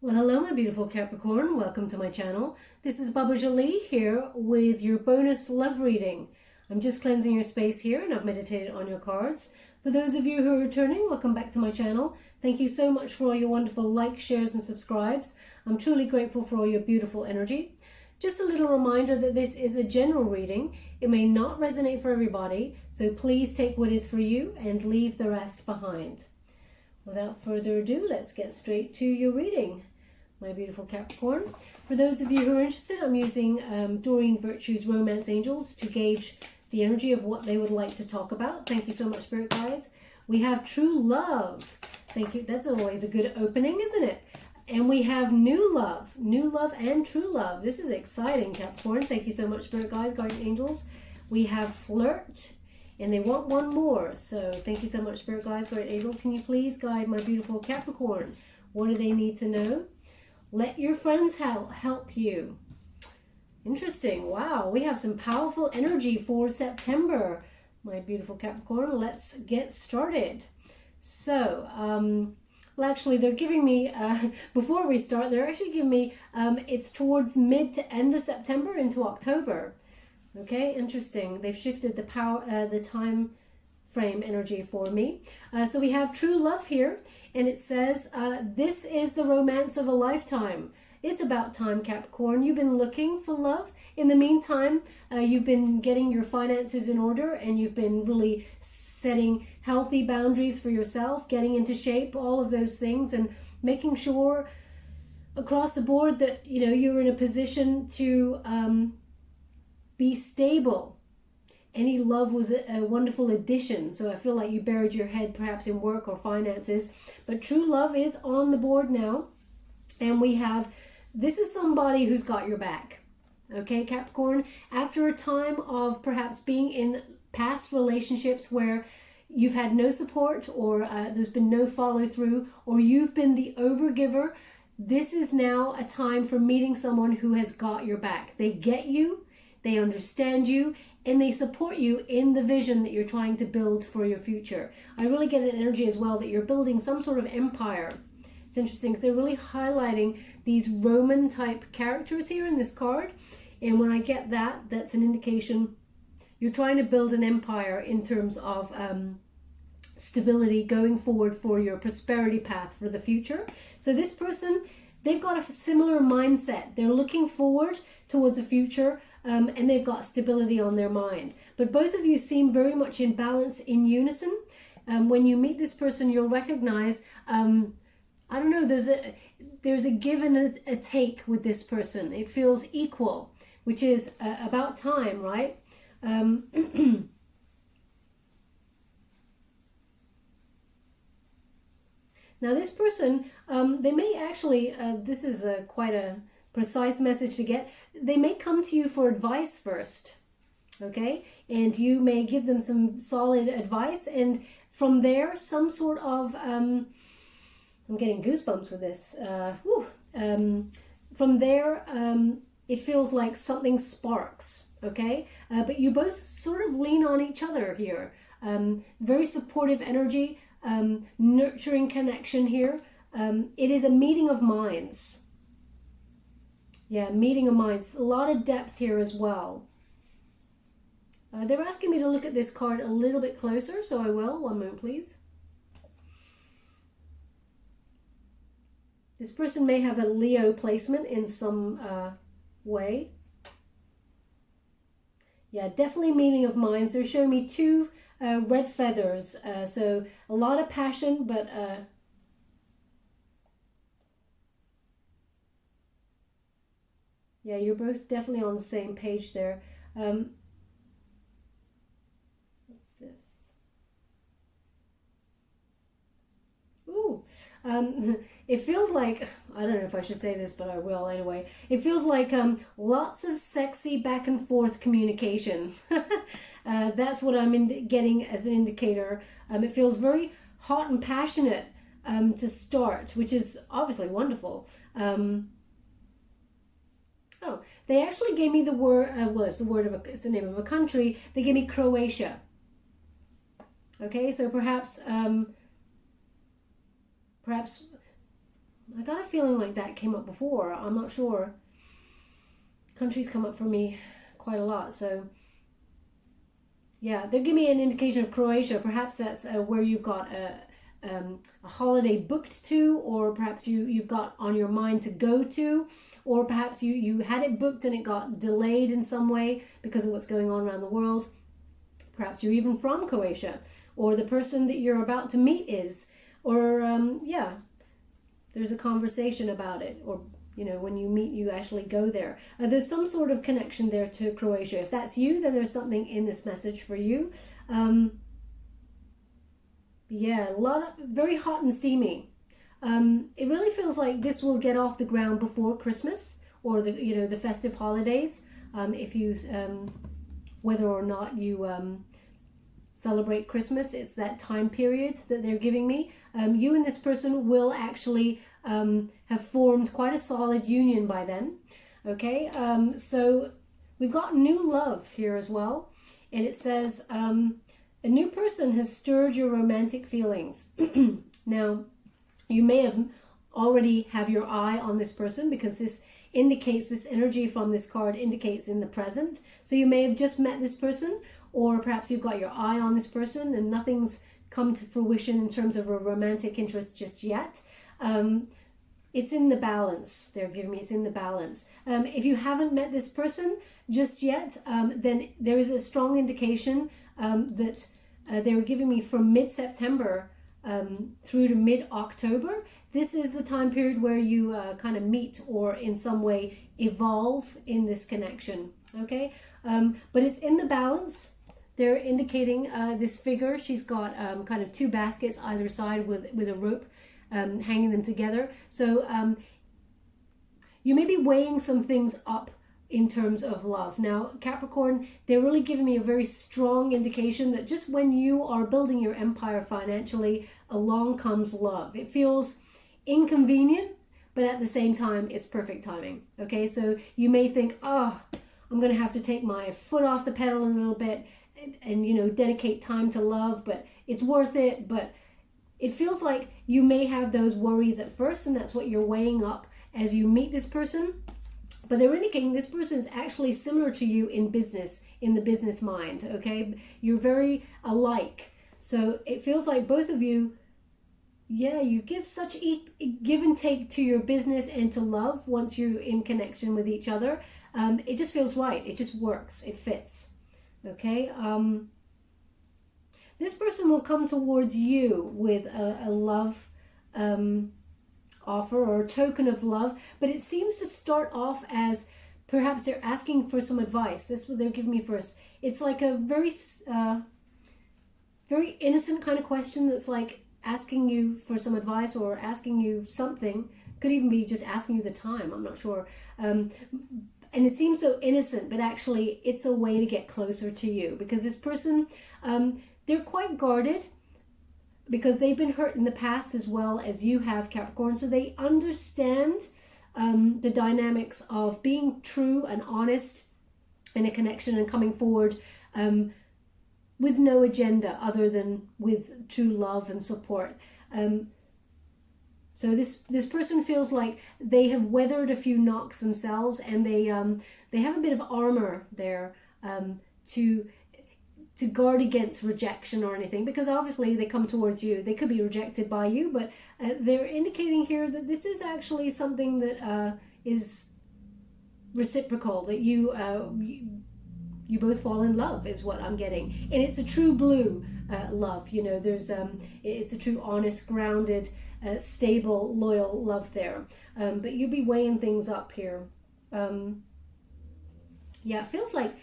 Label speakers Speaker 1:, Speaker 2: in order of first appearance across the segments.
Speaker 1: Well, hello, my beautiful Capricorn. Welcome to my channel. This is Baba Jolie here with your bonus love reading. I'm just cleansing your space here and I've meditated on your cards. For those of you who are returning, welcome back to my channel. Thank you so much for all your wonderful likes, shares and subscribes. I'm truly grateful for all your beautiful energy. Just a little reminder that this is a general reading. It may not resonate for everybody, so please take what is for you and leave the rest behind. Without further ado, let's get straight to your reading, my beautiful Capricorn. For those of you who are interested, I'm using Doreen Virtue's Romance Angels to gauge the energy of what they would like to talk about. Thank you so much, Spirit Guides. We have True Love. Thank you. That's always a good opening, isn't it? And we have New Love and True Love. This is exciting, Capricorn. Thank you so much, Spirit Guides, Guardian Angels. We have Flirt, and they want one more. So thank you so much, Spirit Guides, Guardian Angels. Can you please guide my beautiful Capricorn? What do they need to know? Let your friends help you. Interesting. Wow, we have some powerful energy for September, my beautiful Capricorn. Let's get started. So, well, actually, they're giving me, before we start, they're actually giving me, it's towards mid to end of September into October. Okay, interesting. They've shifted the time frame energy for me. So we have True Love here, and it says, this is the romance of a lifetime. It's about time, Capricorn. You've been looking for love. In the meantime, you've been getting your finances in order, and you've been really setting healthy boundaries for yourself, getting into shape, all of those things, and making sure across the board that, you know, you're in a position to be stable. Any love was a wonderful addition, so I feel like you buried your head perhaps in work or finances, but true love is on the board now, and we have, this is somebody who's got your back, okay, Capricorn? After a time of perhaps being in past relationships where you've had no support, or there's been no follow through, or you've been the overgiver, this is now a time for meeting someone who has got your back. They get you, they understand you, and they support you in the vision that you're trying to build for your future. I really get an energy as well that you're building some sort of empire. It's interesting because they're really highlighting these Roman type characters here in this card. And when I get that, that's an indication you're trying to build an empire in terms of stability going forward for your prosperity path for the future. So this person, they've got a similar mindset. They're looking forward towards the future, and they've got stability on their mind. But both of you seem very much in balance, in unison. When you meet this person, you'll recognize, I don't know, there's a give and a take with this person. It feels equal, which is about time, right? Now this person, they may actually, this is quite a precise message to get. They may come to you for advice first, okay? And you may give them some solid advice, and from there, some sort of, I'm getting goosebumps with this. From there, it feels like something sparks, okay? But you both sort of lean on each other here. Very supportive energy, nurturing connection here. It is a meeting of minds. Yeah, meeting of minds. A lot of depth here as well. They're asking me to look at this card a little bit closer, so I will. One moment, please. This person may have a Leo placement in some way. Yeah, definitely meeting of minds. They're showing me two red feathers. So a lot of passion, but yeah, you're both definitely on the same page there. What's this? Ooh, it feels like, I don't know if I should say this, but I will anyway. It feels like lots of sexy back and forth communication. That's what I'm getting as an indicator. It feels very hot and passionate to start, which is obviously wonderful. Oh, they actually gave me the word, it's the name of a country. They gave me Croatia. Okay, so perhaps I got a feeling like that came up before. I'm not sure. Countries come up for me quite a lot. So yeah, they're giving me an indication of Croatia. Perhaps that's where you've got a holiday booked to, or perhaps you've got on your mind to go to, or perhaps you had it booked and it got delayed in some way because of what's going on around the world. Perhaps you're even from Croatia, or the person that you're about to meet is, or yeah, there's a conversation about it, or you know, when you meet, you actually go there. There's some sort of connection there to Croatia. If that's you, then there's something in this message for you. Yeah, a lot of very hot and steamy. It really feels like this will get off the ground before Christmas or the festive holidays. If you whether or not you celebrate Christmas, it's that time period that they're giving me. You and this person will actually have formed quite a solid union by then. Okay, so we've got new love here as well, and it says a new person has stirred your romantic feelings. Now, you may have already have your eye on this person, because this indicates, this energy from this card indicates in the present. So you may have just met this person, or perhaps you've got your eye on this person and nothing's come to fruition in terms of a romantic interest just yet. It's in the balance. They're giving me it's in the balance. If you haven't met this person just yet, then there is a strong indication that they were giving me from mid-September through to mid-October. This is the time period where you kind of meet or in some way evolve in this connection. Okay, but it's in the balance. They're indicating this figure. She's got kind of two baskets either side with a rope hanging them together. So you may be weighing some things up in terms of love. Now, Capricorn, they're really giving me a very strong indication that just when you are building your empire financially, along comes love. It feels inconvenient, but at the same time, it's perfect timing. Okay, so you may think, oh, I'm going to have to take my foot off the pedal a little bit and you know, dedicate time to love, but it's worth it. But it feels like you may have those worries at first, and that's what you're weighing up as you meet this person. But they're indicating this person is actually similar to you in business, in the business mind, okay? You're very alike. So it feels like both of you, yeah, you give such give and take to your business and to love once you're in connection with each other. It just feels right. It just works. It fits, okay? This person will come towards you with a love offer or a token of love, but it seems to start off as perhaps they're asking for some advice. That's what they're giving me first. It's like a very very innocent kind of question that's like asking you for some advice or asking you something. Could even be just asking you the time, I'm not sure. And it seems so innocent, but actually it's a way to get closer to you, because this person, they're quite guarded, because they've been hurt in the past as well as you have, Capricorn. So they understand the dynamics of being true and honest in a connection and coming forward with no agenda other than with true love and support. So this person feels like they have weathered a few knocks themselves, and they have a bit of armor there to guard against rejection or anything, because obviously they come towards you. They could be rejected by you, but they're indicating here that this is actually something that is reciprocal, that you both fall in love is what I'm getting. And it's a true blue love, you know, there's it's a true honest, grounded, stable, loyal love there. But you'll be weighing things up here. Yeah, it feels like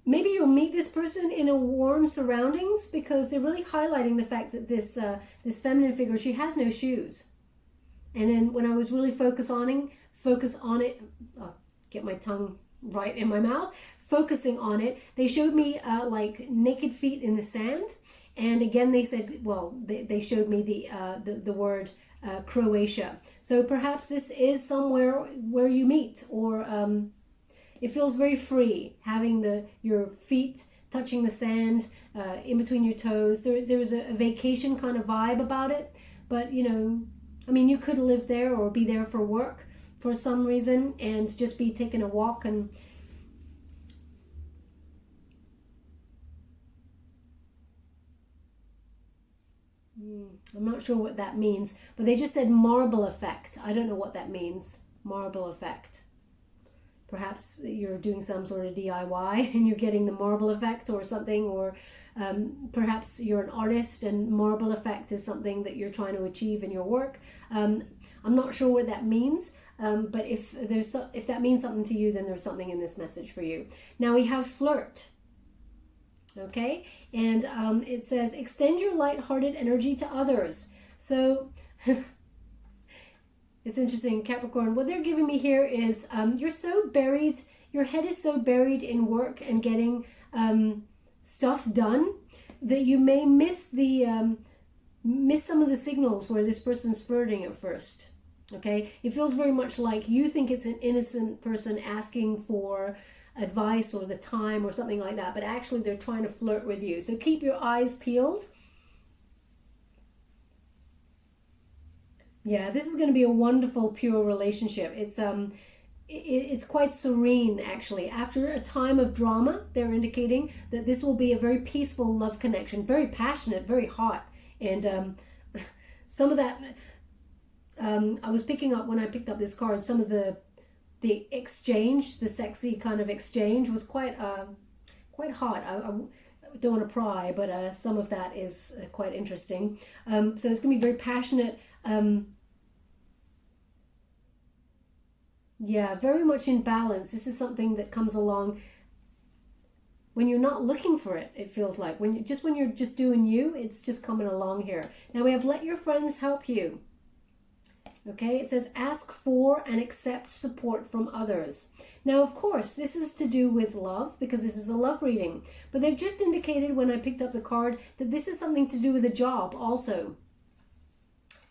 Speaker 1: maybe you'll meet this person in a warm surroundings, because they're really highlighting the fact that this feminine figure, she has no shoes. And then when I was really focus on it, I'll get my tongue right in my mouth, focusing on it, they showed me like naked feet in the sand. And again, they said, well, they showed me the word Croatia. So perhaps this is somewhere where you meet, or it feels very free, having your feet touching the sand in between your toes. There's a vacation kind of vibe about it, but you know, I mean, you could live there or be there for work for some reason and just be taking a walk and I'm not sure what that means, but they just said marble effect. I don't know what that means. Marble effect. Perhaps you're doing some sort of DIY and you're getting the marble effect or something, or perhaps you're an artist and marble effect is something that you're trying to achieve in your work. I'm not sure what that means, but if that means something to you, then there's something in this message for you. Now we have flirt. Okay, and it says extend your light-hearted energy to others. So it's interesting, Capricorn, what they're giving me here is you're so buried, your head is so buried in work and getting stuff done that you may miss some of the signals where this person's flirting at first. Okay, it feels very much like you think it's an innocent person asking for advice or the time or something like that, but actually they're trying to flirt with you. So keep your eyes peeled. Yeah, this is going to be a wonderful, pure relationship. It's quite serene, actually. After a time of drama, they're indicating that this will be a very peaceful love connection, very passionate, very hot. And some of that, I was picking up when I picked up this card, some of the exchange, the sexy kind of exchange was quite hot. I don't want to pry, but some of that is quite interesting. So it's going to be very passionate. Yeah, very much in balance. This is something that comes along when you're not looking for it, it feels like. When you're just doing you, it's just coming along here. Now we have let your friends help you. Okay, it says ask for and accept support from others. Now, of course, this is to do with love because this is a love reading. But they've just indicated when I picked up the card that this is something to do with a job also.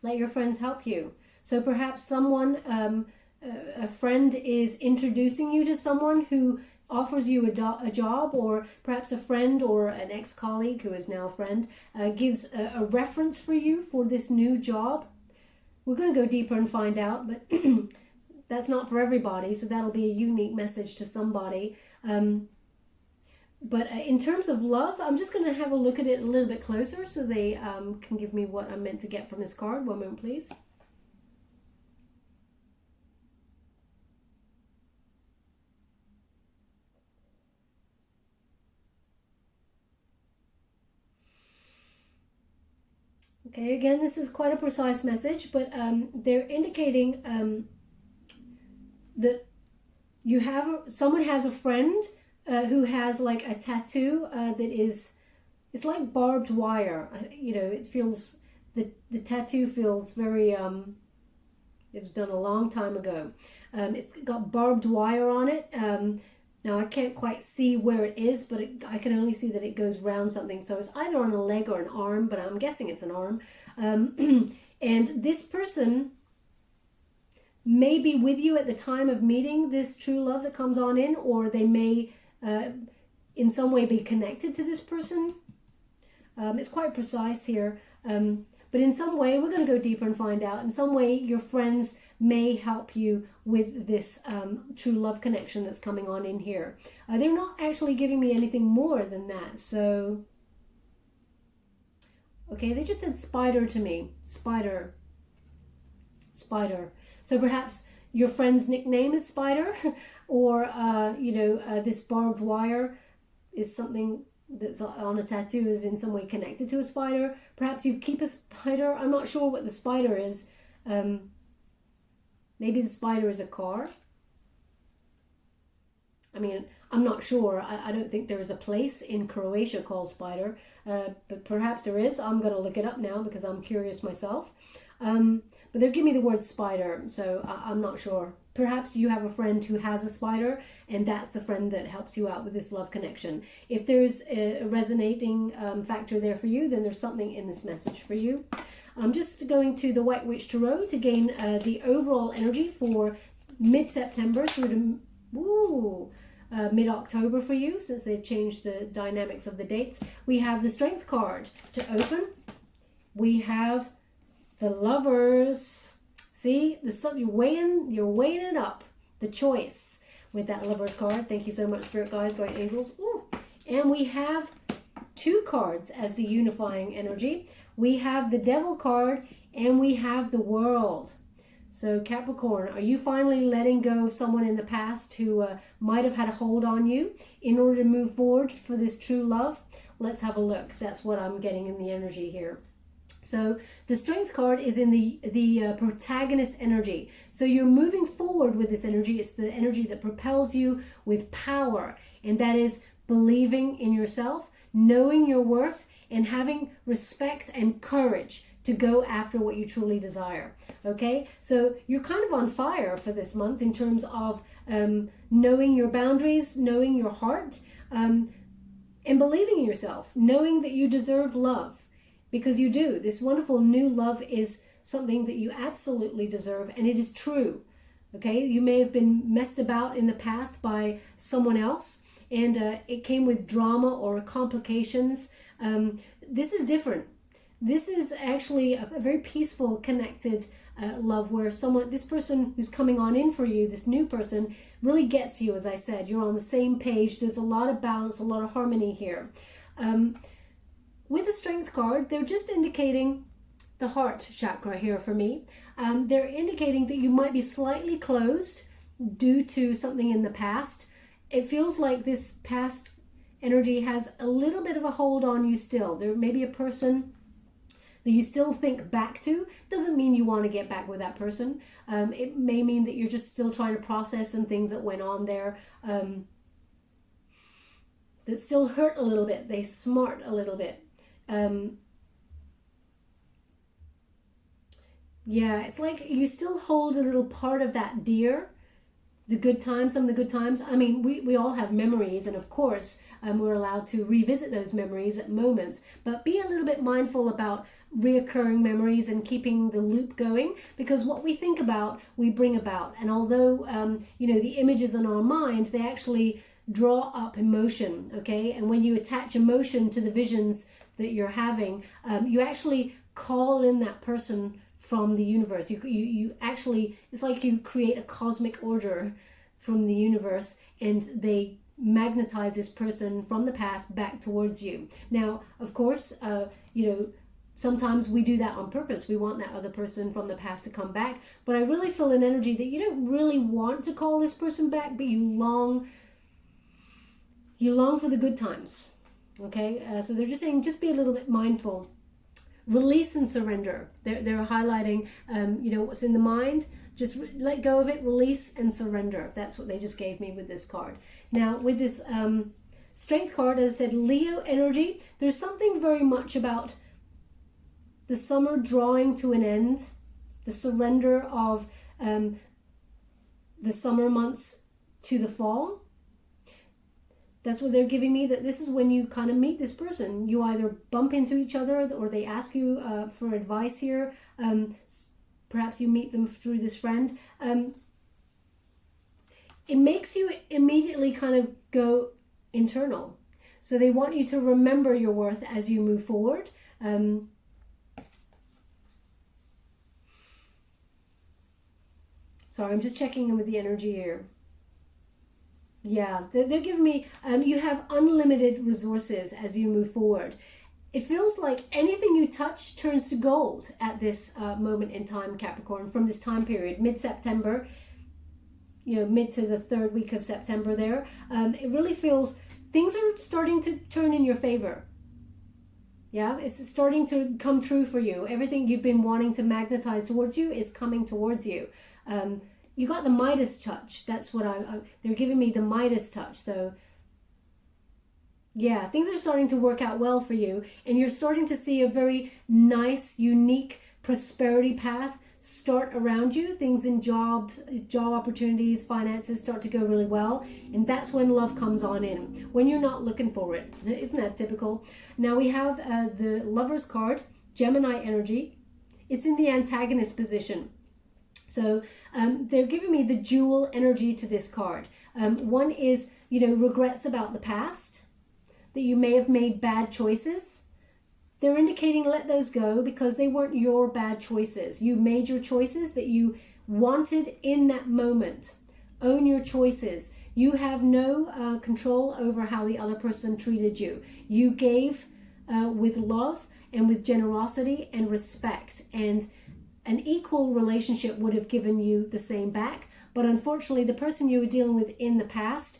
Speaker 1: Let your friends help you. So perhaps someone, a friend is introducing you to someone who offers you a job, or perhaps a friend or an ex-colleague who is now a friend gives a reference for you for this new job. We're going to go deeper and find out, but that's not for everybody, so that'll be a unique message to somebody. But in terms of love, I'm just going to have a look at it a little bit closer so they can give me what I'm meant to get from this card. One moment, please. Okay, again, this is quite a precise message, but they're indicating that someone has a friend who has like a tattoo that it's like barbed wire. You know, it feels, the tattoo feels very, it was done a long time ago. It's got barbed wire on it. Now I can't quite see where it is, but I can only see that it goes round something. So it's either on a leg or an arm, but I'm guessing it's an arm. And this person may be with you at the time of meeting this true love that comes on in, or they may in some way be connected to this person. It's quite precise here. But in some way, we're going to go deeper and find out. In some way, your friends may help you with this true love connection that's coming on in here. They're not actually giving me anything more than that. So, okay, they just said spider to me. Spider. Spider. So perhaps your friend's nickname is Spider, or, this barbed wire is something that's on a tattoo is in some way connected to a spider. Perhaps you keep a spider. I'm not sure what the spider is. Maybe the spider is a car. I mean, I'm not sure. I don't think there is a place in Croatia called Spider, but perhaps there is. I'm going to look it up now because I'm curious myself. But they're giving me the word spider, so I'm not sure. Perhaps you have a friend who has a spider, and that's the friend that helps you out with this love connection. If there's a resonating factor there for you, then there's something in this message for you. I'm just going to the White Witch Tarot to gain the overall energy for mid-September through to mid-October for you, since they've changed the dynamics of the dates. We have the Strength card to open. We have The Lovers. See, you're weighing it up. The choice with that Lovers card. Thank you so much, Spirit Guides, Guardian Angels. Ooh. And we have 2 cards as the unifying energy. We have the Devil card and we have the World. So Capricorn, are you finally letting go of someone in the past who might have had a hold on you in order to move forward for this true love? Let's have a look. That's what I'm getting in the energy here. So the Strength card is in the protagonist energy. So you're moving forward with this energy. It's the energy that propels you with power. And that is believing in yourself, knowing your worth, and having respect and courage to go after what you truly desire. Okay, so you're kind of on fire for this month in terms of knowing your boundaries, knowing your heart, and believing in yourself, knowing that you deserve love, because you do. This wonderful new love is something that you absolutely deserve, and it is true. Okay, you may have been messed about in the past by someone else, and it came with drama or complications. This is different. This is actually a very peaceful, connected love where this person who's coming on in for you, this new person, really gets you. As I said, you're on the same page. There's a lot of balance, a lot of harmony here. With the Strength card, they're just indicating the heart chakra here for me. They're indicating that you might be slightly closed due to something in the past. It feels like this past energy has a little bit of a hold on you still. There may be a person that you still think back to. Doesn't mean you want to get back with that person. It may mean that you're just still trying to process some things that went on there that still hurt a little bit. They smart a little bit. Yeah, it's like you still hold a little part of that dear. The good times, some of the good times. I mean, we all have memories, and of course, we're allowed to revisit those memories at moments, but be a little bit mindful about reoccurring memories and keeping the loop going, because what we think about, we bring about. And although, the images in our mind, they actually draw up emotion, okay? And when you attach emotion to the visions that you're having, you actually call in that person from the universe. You actually, it's like you create a cosmic order from the universe, and they magnetize this person from the past back towards you. Now, of course, sometimes we do that on purpose. We want that other person from the past to come back, but I really feel an energy that you don't really want to call this person back, but you long for the good times. Okay, so they're just saying, just be a little bit mindful. Release and surrender. They're highlighting, what's in the mind. Just let go of it, release and surrender. That's what they just gave me with this card. Now, with this Strength card, as I said, Leo energy, there's something very much about the summer drawing to an end, the surrender of the summer months to the fall. That's what they're giving me, that this is when you kind of meet this person. You either bump into each other or they ask you for advice here. Perhaps you meet them through this friend. It makes you immediately kind of go internal. So they want you to remember your worth as you move forward. Sorry, I'm just checking in with the energy here. Yeah, they're giving me, you have unlimited resources as you move forward. It feels like anything you touch turns to gold at this moment in time, Capricorn, from this time period, mid-September, mid to the 3rd week of September there. It really feels things are starting to turn in your favor. Yeah, it's starting to come true for you. Everything you've been wanting to magnetize towards you is coming towards you. You got the Midas touch. That's what they're giving me, the Midas touch. So yeah, things are starting to work out well for you, and you're starting to see a very nice, unique prosperity path start around you. Things in job opportunities, finances start to go really well, and that's when love comes on in, when you're not looking for it. Isn't that typical? Now we have the Lovers card, Gemini energy. It's in the antagonist position. So they're giving me the dual energy to this card. One is, regrets about the past, that you may have made bad choices, they're indicating let those go because they weren't your bad choices. You made your choices that you wanted in that moment. Own your choices. You have no control over how the other person treated you. You gave with love and with generosity and respect, and an equal relationship would have given you the same back. But unfortunately, the person you were dealing with in the past,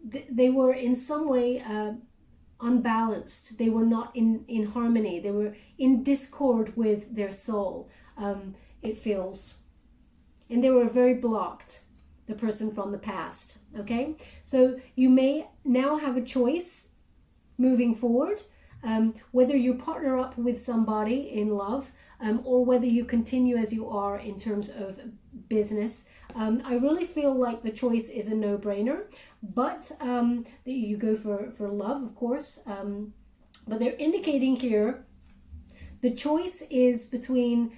Speaker 1: they were in some way unbalanced. They were not in harmony. They were in discord with their soul, it feels. And they were very blocked, the person from the past, okay? So you may now have a choice moving forward, whether you partner up with somebody in love, or whether you continue as you are in terms of business. I really feel like the choice is a no-brainer, but you go for love, of course. But they're indicating here the choice is between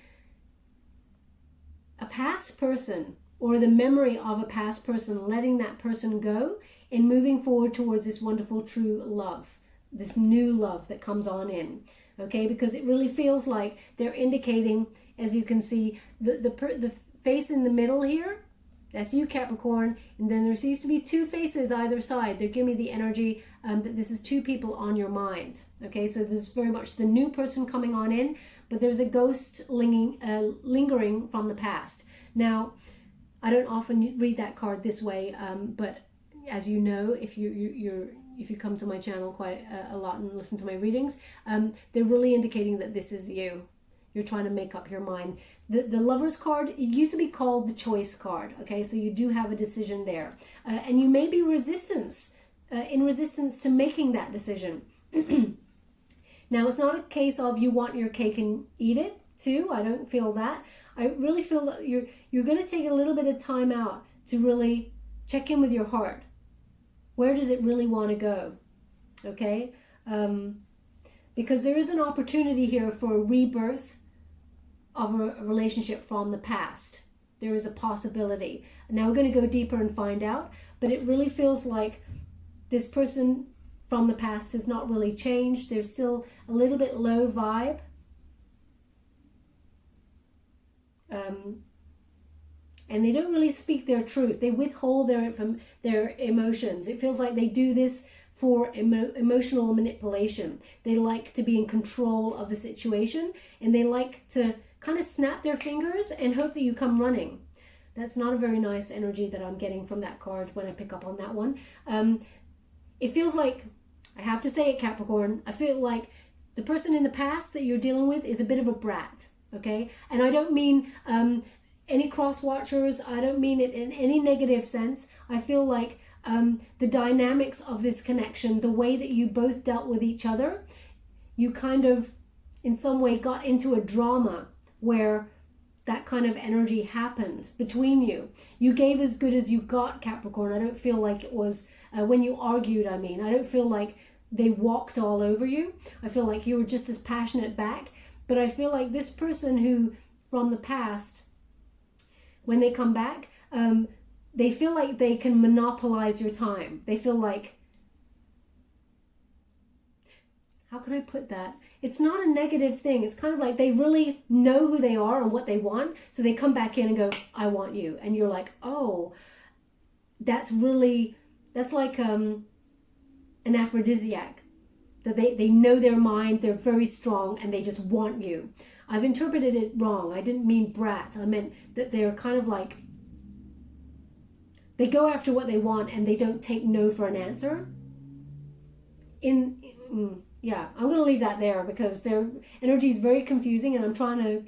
Speaker 1: a past person or the memory of a past person, letting that person go and moving forward towards this wonderful true love, this new love that comes on in. Okay, because it really feels like they're indicating, as you can see, the face in the middle here, that's you, Capricorn, and then there seems to be two faces either side. They're giving me the energy that this is two people on your mind. Okay, so there's very much the new person coming on in, but there's a ghost lingering from the past. Now, I don't often read that card this way, but as you know, if you come to my channel quite a lot and listen to my readings, they're really indicating that this is you. You're trying to make up your mind. The Lover's card, it used to be called the Choice card. Okay, so you do have a decision there. And you may be in resistance to making that decision. Now, it's not a case of you want your cake and eat it too. I don't feel that. I really feel that you're going to take a little bit of time out to really check in with your heart. Where does it really want to go? Okay? Because there is an opportunity here for a rebirth of a relationship from the past. There is a possibility. Now we're going to go deeper and find out, but it really feels like this person from the past has not really changed. There's still a little bit low vibe. And they don't really speak their truth. They withhold their emotions. It feels like they do this for emotional manipulation. They like to be in control of the situation, and they like to kind of snap their fingers and hope that you come running. That's not a very nice energy that I'm getting from that card when I pick up on that one. It feels like, I have to say it, Capricorn, I feel like the person in the past that you're dealing with is a bit of a brat, okay? And I don't mean any cross watchers, I don't mean it in any negative sense. I feel like the dynamics of this connection, the way that you both dealt with each other, you kind of in some way got into a drama where that kind of energy happened between you. You gave as good as you got, Capricorn. I don't feel like it was when you argued, I don't feel like they walked all over you. I feel like you were just as passionate back. But I feel like this person who from the past, when they come back, they feel like they can monopolize your time. They feel like, how can I put that? It's not a negative thing. It's kind of like they really know who they are and what they want. So they come back in and go, I want you. And you're like, oh, that's like an aphrodisiac. That they know their mind, they're very strong, and they just want you. I've interpreted it wrong. I didn't mean brat. I meant that they're kind of like, they go after what they want and they don't take no for an answer. Yeah, I'm going to leave that there because their energy is very confusing, and I'm trying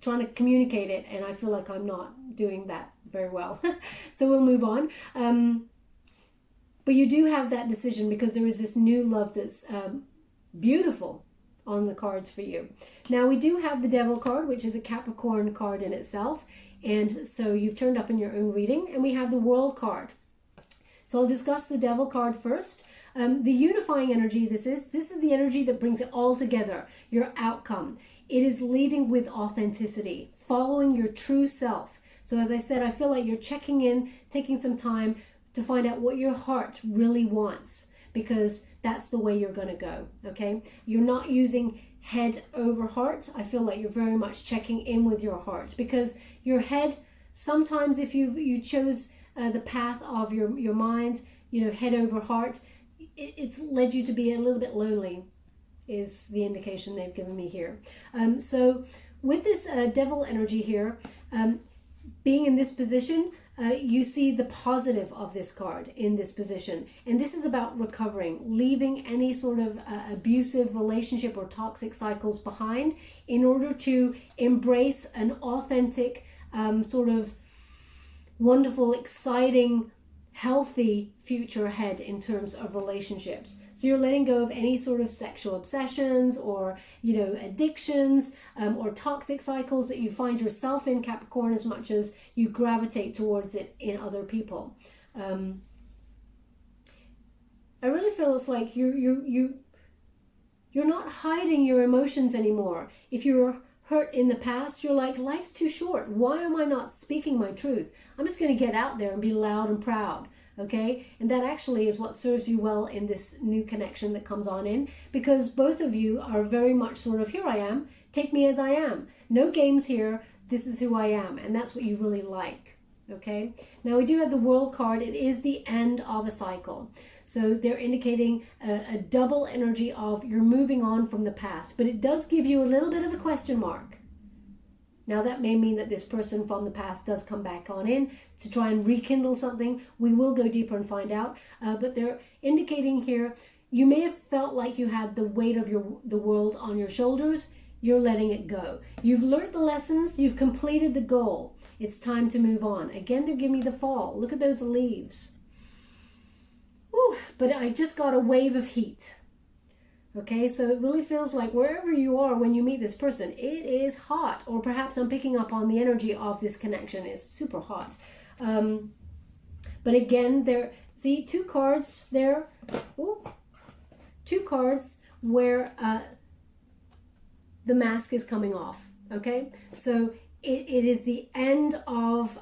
Speaker 1: to communicate it, and I feel like I'm not doing that very well. So we'll move on. But you do have that decision because there is this new love that's beautiful on the cards for you. Now we do have the Devil card, which is a Capricorn card in itself. And so you've turned up in your own reading. And we have the World card. So I'll discuss the Devil card first. The unifying energy this is the energy that brings it all together, your outcome. It is leading with authenticity, following your true self. So as I said, I feel like you're checking in, taking some time to find out what your heart really wants. because that's the way you're going to go, okay? You're not using head over heart. I feel like you're very much checking in with your heart, because your head, sometimes if you chose the path of your mind, you know, head over heart, it's led you to be a little bit lonely, is the indication they've given me here. So with this devil energy here, being in this position, you see the positive of this card in this position. And this is about recovering, leaving any sort of abusive relationship or toxic cycles behind in order to embrace an authentic, sort of wonderful, exciting, healthy future ahead in terms of relationships. So you're letting go of any sort of sexual obsessions or, you know, addictions, or toxic cycles that you find yourself in, Capricorn, as much as you gravitate towards it in other people. I really feel it's like you're not hiding your emotions anymore. If you're hurt in the past, you're like, life's too short. Why am I not speaking my truth? I'm just going to get out there and be loud and proud, okay? And that actually is what serves you well in this new connection that comes on in, because both of you are very much sort of, here I am, take me as I am. No games here, this is who I am, and that's what you really like, okay? Now we do have the World card. It is the end of a cycle. So they're indicating a double energy of you're moving on from the past, but it does give you a little bit of a question mark. Now that may mean that this person from the past does come back on in to try and rekindle something. We will go deeper and find out, but they're indicating here, you may have felt like you had the weight of the world on your shoulders. You're letting it go. You've learned the lessons, you've completed the goal. It's time to move on. Again, they're giving me the fall. Look at those leaves. Ooh, but I just got a wave of heat. Okay, so it really feels like wherever you are when you meet this person, it is hot. Or perhaps I'm picking up on the energy of this connection. It's super hot. But again, there, see, two cards there. Ooh, two cards where the mask is coming off. Okay, so it is the end of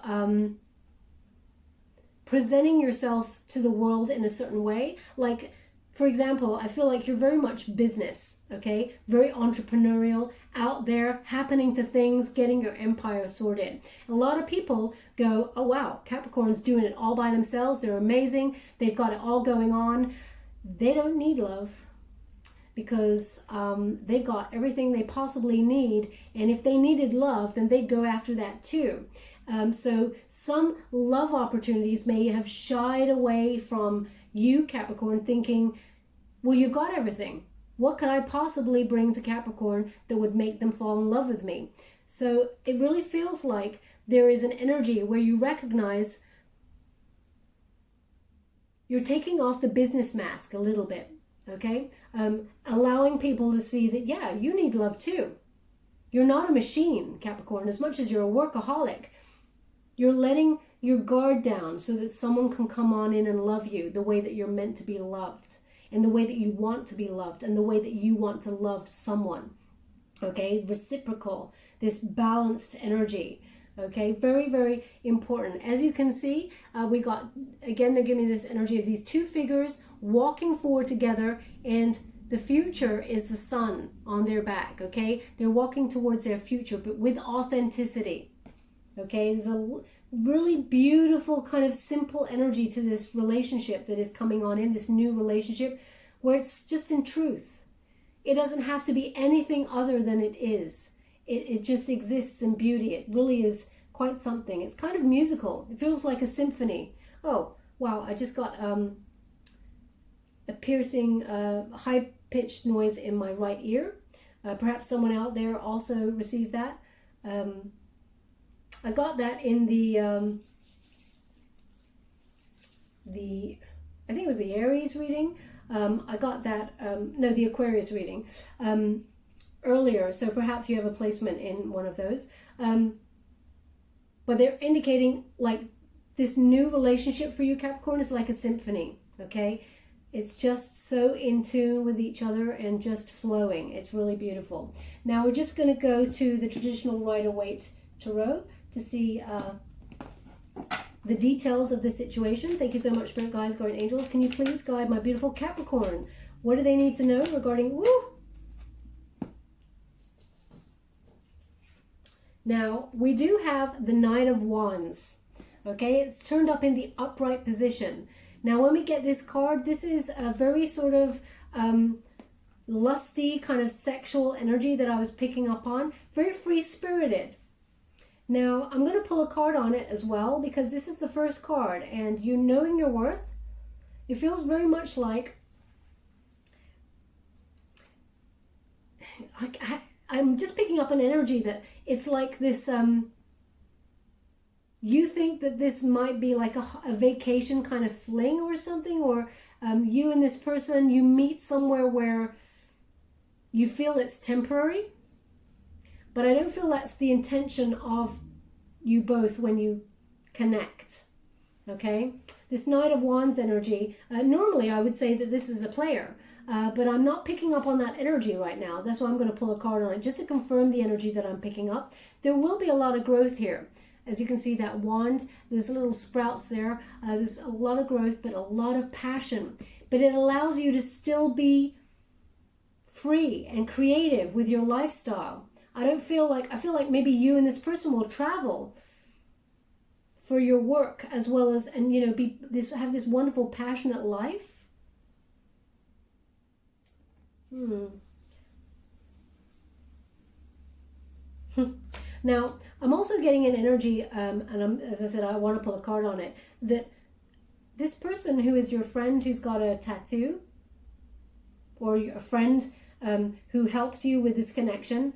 Speaker 1: presenting yourself to the world in a certain way. Like, for example, I feel like you're very much business, okay? Very entrepreneurial, out there, happening to things, getting your empire sorted. A lot of people go, oh wow, Capricorn's doing it all by themselves. They're amazing. They've got it all going on. They don't need love, because they've got everything they possibly need. And if they needed love, then they'd go after that too. So some love opportunities may have shied away from you, Capricorn, thinking, well, you've got everything. What could I possibly bring to Capricorn that would make them fall in love with me? So it really feels like there is an energy where you recognize you're taking off the business mask a little bit, okay? Allowing people to see that, yeah, you need love too. You're not a machine, Capricorn, as much as you're a workaholic. You're letting your guard down so that someone can come on in and love you the way that you're meant to be loved, and the way that you want to be loved, and the way that you want to love someone. Okay, reciprocal, this balanced energy. Okay, very, very important. As you can see, we got, again, they're giving me this energy of these two figures walking forward together, and the future is the sun on their back. Okay, they're walking towards their future, but with authenticity. Okay, there's a really beautiful kind of simple energy to this relationship that is coming on in, this new relationship, where it's just in truth. It doesn't have to be anything other than it is. It just exists in beauty. It really is quite something. It's kind of musical. It feels like a symphony. Oh, wow, I just got a piercing, high-pitched noise in my right ear. Perhaps someone out there also received that. I got that in the I think it was the Aries reading. I got that, no, the Aquarius reading earlier. So perhaps you have a placement in one of those. But they're indicating like this new relationship for you, Capricorn, is like a symphony, okay? It's just so in tune with each other and just flowing. It's really beautiful. Now we're just going to go to the traditional Rider-Waite Tarot to see the details of the situation. Thank you so much, Spirit Guides, Guardian Angels. Can you please guide my beautiful Capricorn? What do they need to know regarding... Woo! Now, we do have the Knight of Wands. Okay, it's turned up in the upright position. Now, when we get this card, this is a very sort of lusty kind of sexual energy that I was picking up on. Very free-spirited. Now, I'm going to pull a card on it as well, because this is the first card, and you knowing your worth, it feels very much like I'm just picking up an energy that it's like this, you think that this might be like a vacation kind of fling or something, or you and this person, you meet somewhere where you feel it's temporary, but I don't feel that's the intention of you both when you connect, okay? This Knight of Wands energy, normally I would say that this is a player, but I'm not picking up on that energy right now. That's why I'm going to pull a card on it, just to confirm the energy that I'm picking up. There will be a lot of growth here. As you can see, that wand, there's little sprouts there. There's a lot of growth, but a lot of passion. But it allows you to still be free and creative with your lifestyle. I feel like maybe you and this person will travel for your work as well as, and you know, have this wonderful passionate life. Now, I'm also getting an energy, as I said, I want to pull a card on it, that this person who is your friend who's got a tattoo, or a friend who helps you with this connection,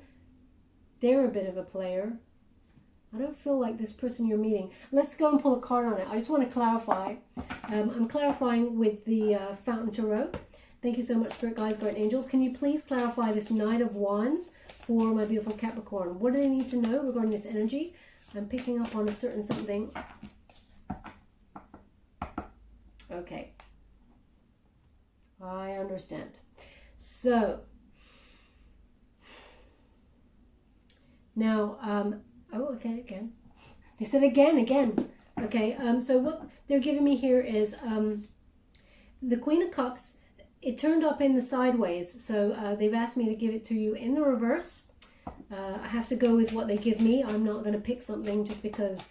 Speaker 1: they're a bit of a player. I don't feel like this person you're meeting. Let's go and pull a card on it. I just want to clarify. I'm clarifying with the Fountain Tarot. Thank you so much, Spirit Guides, Guardian Angels. Can you please clarify this Knight of Wands for my beautiful Capricorn? What do they need to know regarding this energy? I'm picking up on a certain something. Okay. I understand. So, now, oh, okay, again. They said again. Okay, so what they're giving me here is the Queen of Cups. It turned up in the sideways, so they've asked me to give it to you in the reverse. I have to go with what they give me. I'm not going to pick something just because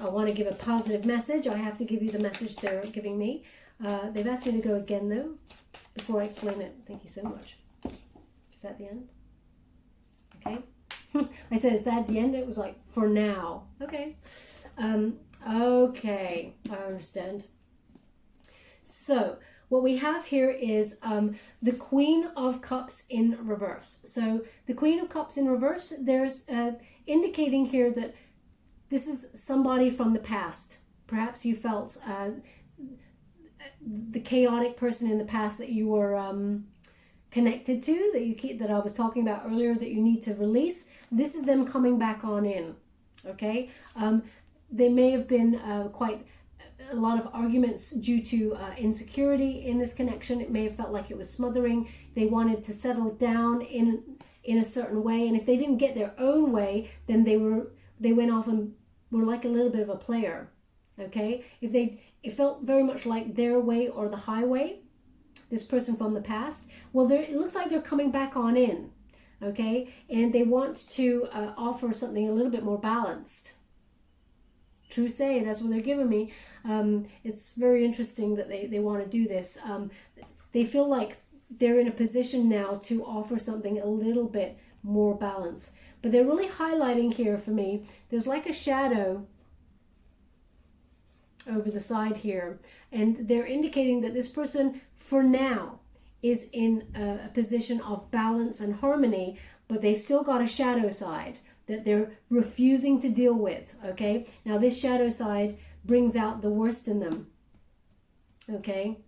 Speaker 1: I want to give a positive message. I have to give you the message they're giving me. They've asked me to go again, though, before I explain it. Thank you so much. Is that the end? Okay. I said, is that the end? It was like, for now. Okay. Okay, I understand. So, what we have here is the Queen of Cups in reverse. So the Queen of Cups in reverse, there's indicating here that this is somebody from the past. Perhaps you felt the chaotic person in the past that you were connected to, that I was talking about earlier, that you need to release. This is them coming back on in. Okay, they may have been quite a lot of arguments due to insecurity in this connection. It may have felt like it was smothering. They wanted to settle down in a certain way, and if they didn't get their own way, then they went off and were like a little bit of a player. Okay, it felt very much like their way or the highway. This person from the past. Well, it looks like they're coming back on in. Okay, and they want to offer something a little bit more balanced. True say, that's what they're giving me. It's very interesting that they want to do this. They feel like they're in a position now to offer something a little bit more balanced. But they're really highlighting here for me, there's like a shadow over the side here. And they're indicating that this person, for now, is in a position of balance and harmony, but they've still got a shadow side that they're refusing to deal with, okay? Now this shadow side brings out the worst in them, okay?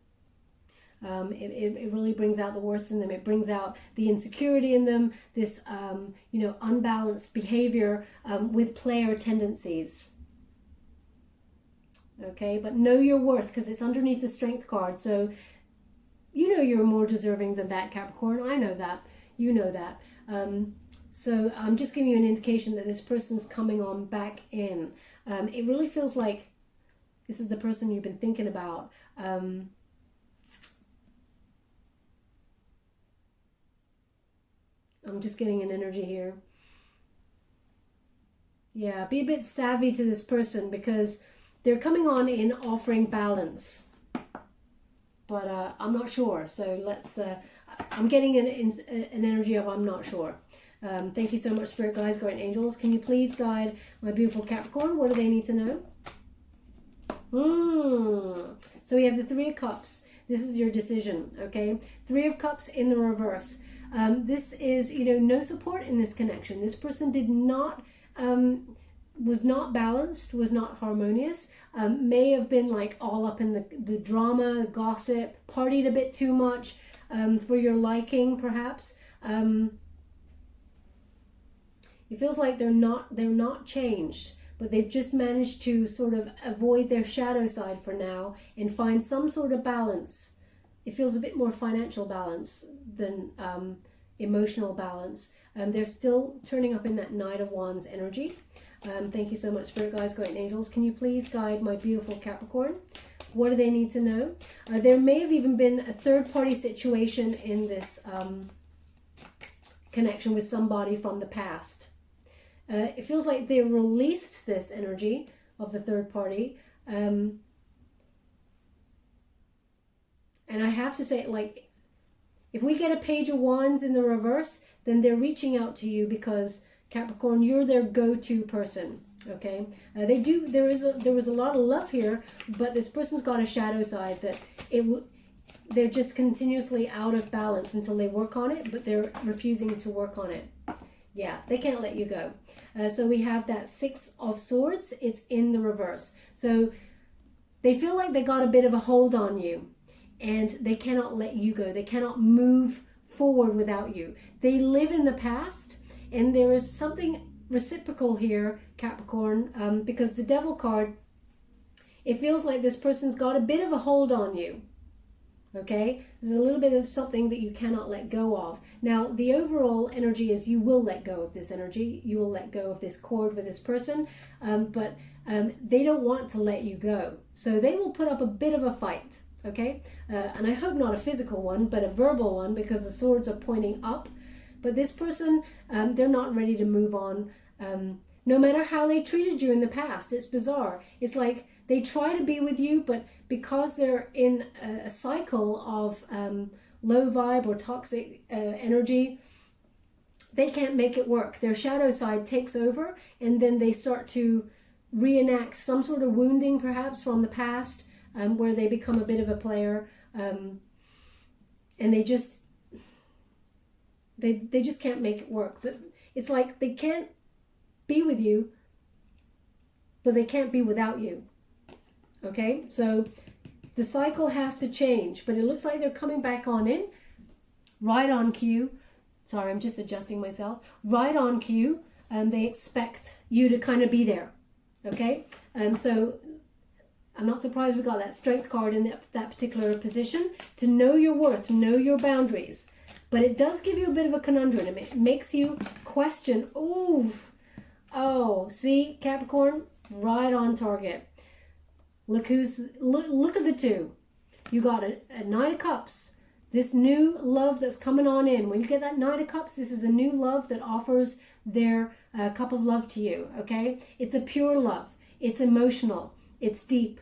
Speaker 1: It really brings out the worst in them. It brings out the insecurity in them, this, unbalanced behavior with player tendencies, okay? But know your worth, because it's underneath the Strength card, so you know you're more deserving than that, Capricorn. I know that. You know that. So I'm just giving you an indication that this person's coming on back in. It really feels like This is the person you've been thinking about. I'm just getting an energy here. Yeah, be a bit savvy to this person because they're coming on in offering balance. But I'm not sure. So let's, I'm getting an energy of I'm not sure. Thank you so much, Spirit Guides, Guardian Angels. Can you please guide my beautiful Capricorn? What do they need to know? So we have the Three of Cups. This is your decision, okay? Three of Cups in the reverse. This is, you know, no support in this connection. This person did not, was not balanced, was not harmonious, may have been like all up in the drama, gossip, partied a bit too much for your liking, perhaps. It feels like they're not changed, but they've just managed to sort of avoid their shadow side for now and find some sort of balance. It feels a bit more financial balance than emotional balance. They're still turning up in that Knight of Wands energy. Thank you so much, Spirit Guides, Guardian Angels. Can you please guide my beautiful Capricorn? What do they need to know? There may have even been a third-party situation in this connection with somebody from the past. It feels like they released this energy of the third party. And I have to say, like, if we get a Page of Wands in the reverse, then they're reaching out to you because, Capricorn, you're their go-to person, okay? There was a lot of love here, but this person's got a shadow side that they're just continuously out of balance until they work on it, but they're refusing to work on it. Yeah, they can't let you go. So we have that Six of Swords. It's in the reverse. So they feel like they got a bit of a hold on you and they cannot let you go. They cannot move forward without you. They live in the past, and there is something reciprocal here, Capricorn, because the Devil card, it feels like this person's got a bit of a hold on you. Okay, there's a little bit of something that you cannot let go of. Now, the overall energy is you will let go of this energy. You will let go of this cord with this person, but they don't want to let you go. So they will put up a bit of a fight, okay? And I hope not a physical one, but a verbal one, because the swords are pointing up. But this person, they're not ready to move on. No matter how they treated you in the past. It's bizarre. It's like they try to be with you, but because they're in a cycle of low vibe or toxic energy, they can't make it work. Their shadow side takes over, and then they start to reenact some sort of wounding, perhaps from the past, where they become a bit of a player, and they just can't make it work. But it's like they can't be with you, but they can't be without you. Okay, so the cycle has to change, but it looks like they're coming back on in, right on cue. Sorry, I'm just adjusting myself. Right on cue, and they expect you to kind of be there. Okay, so I'm not surprised we got that Strength card in that particular position, to know your worth, know your boundaries. But it does give you a bit of a conundrum. It makes you question, oh, see, Capricorn, right on target. Look at the two. You got a Knight of Cups. This new love that's coming on in. When you get that Knight of Cups, this is a new love that offers their cup of love to you, okay? It's a pure love. It's emotional. It's deep.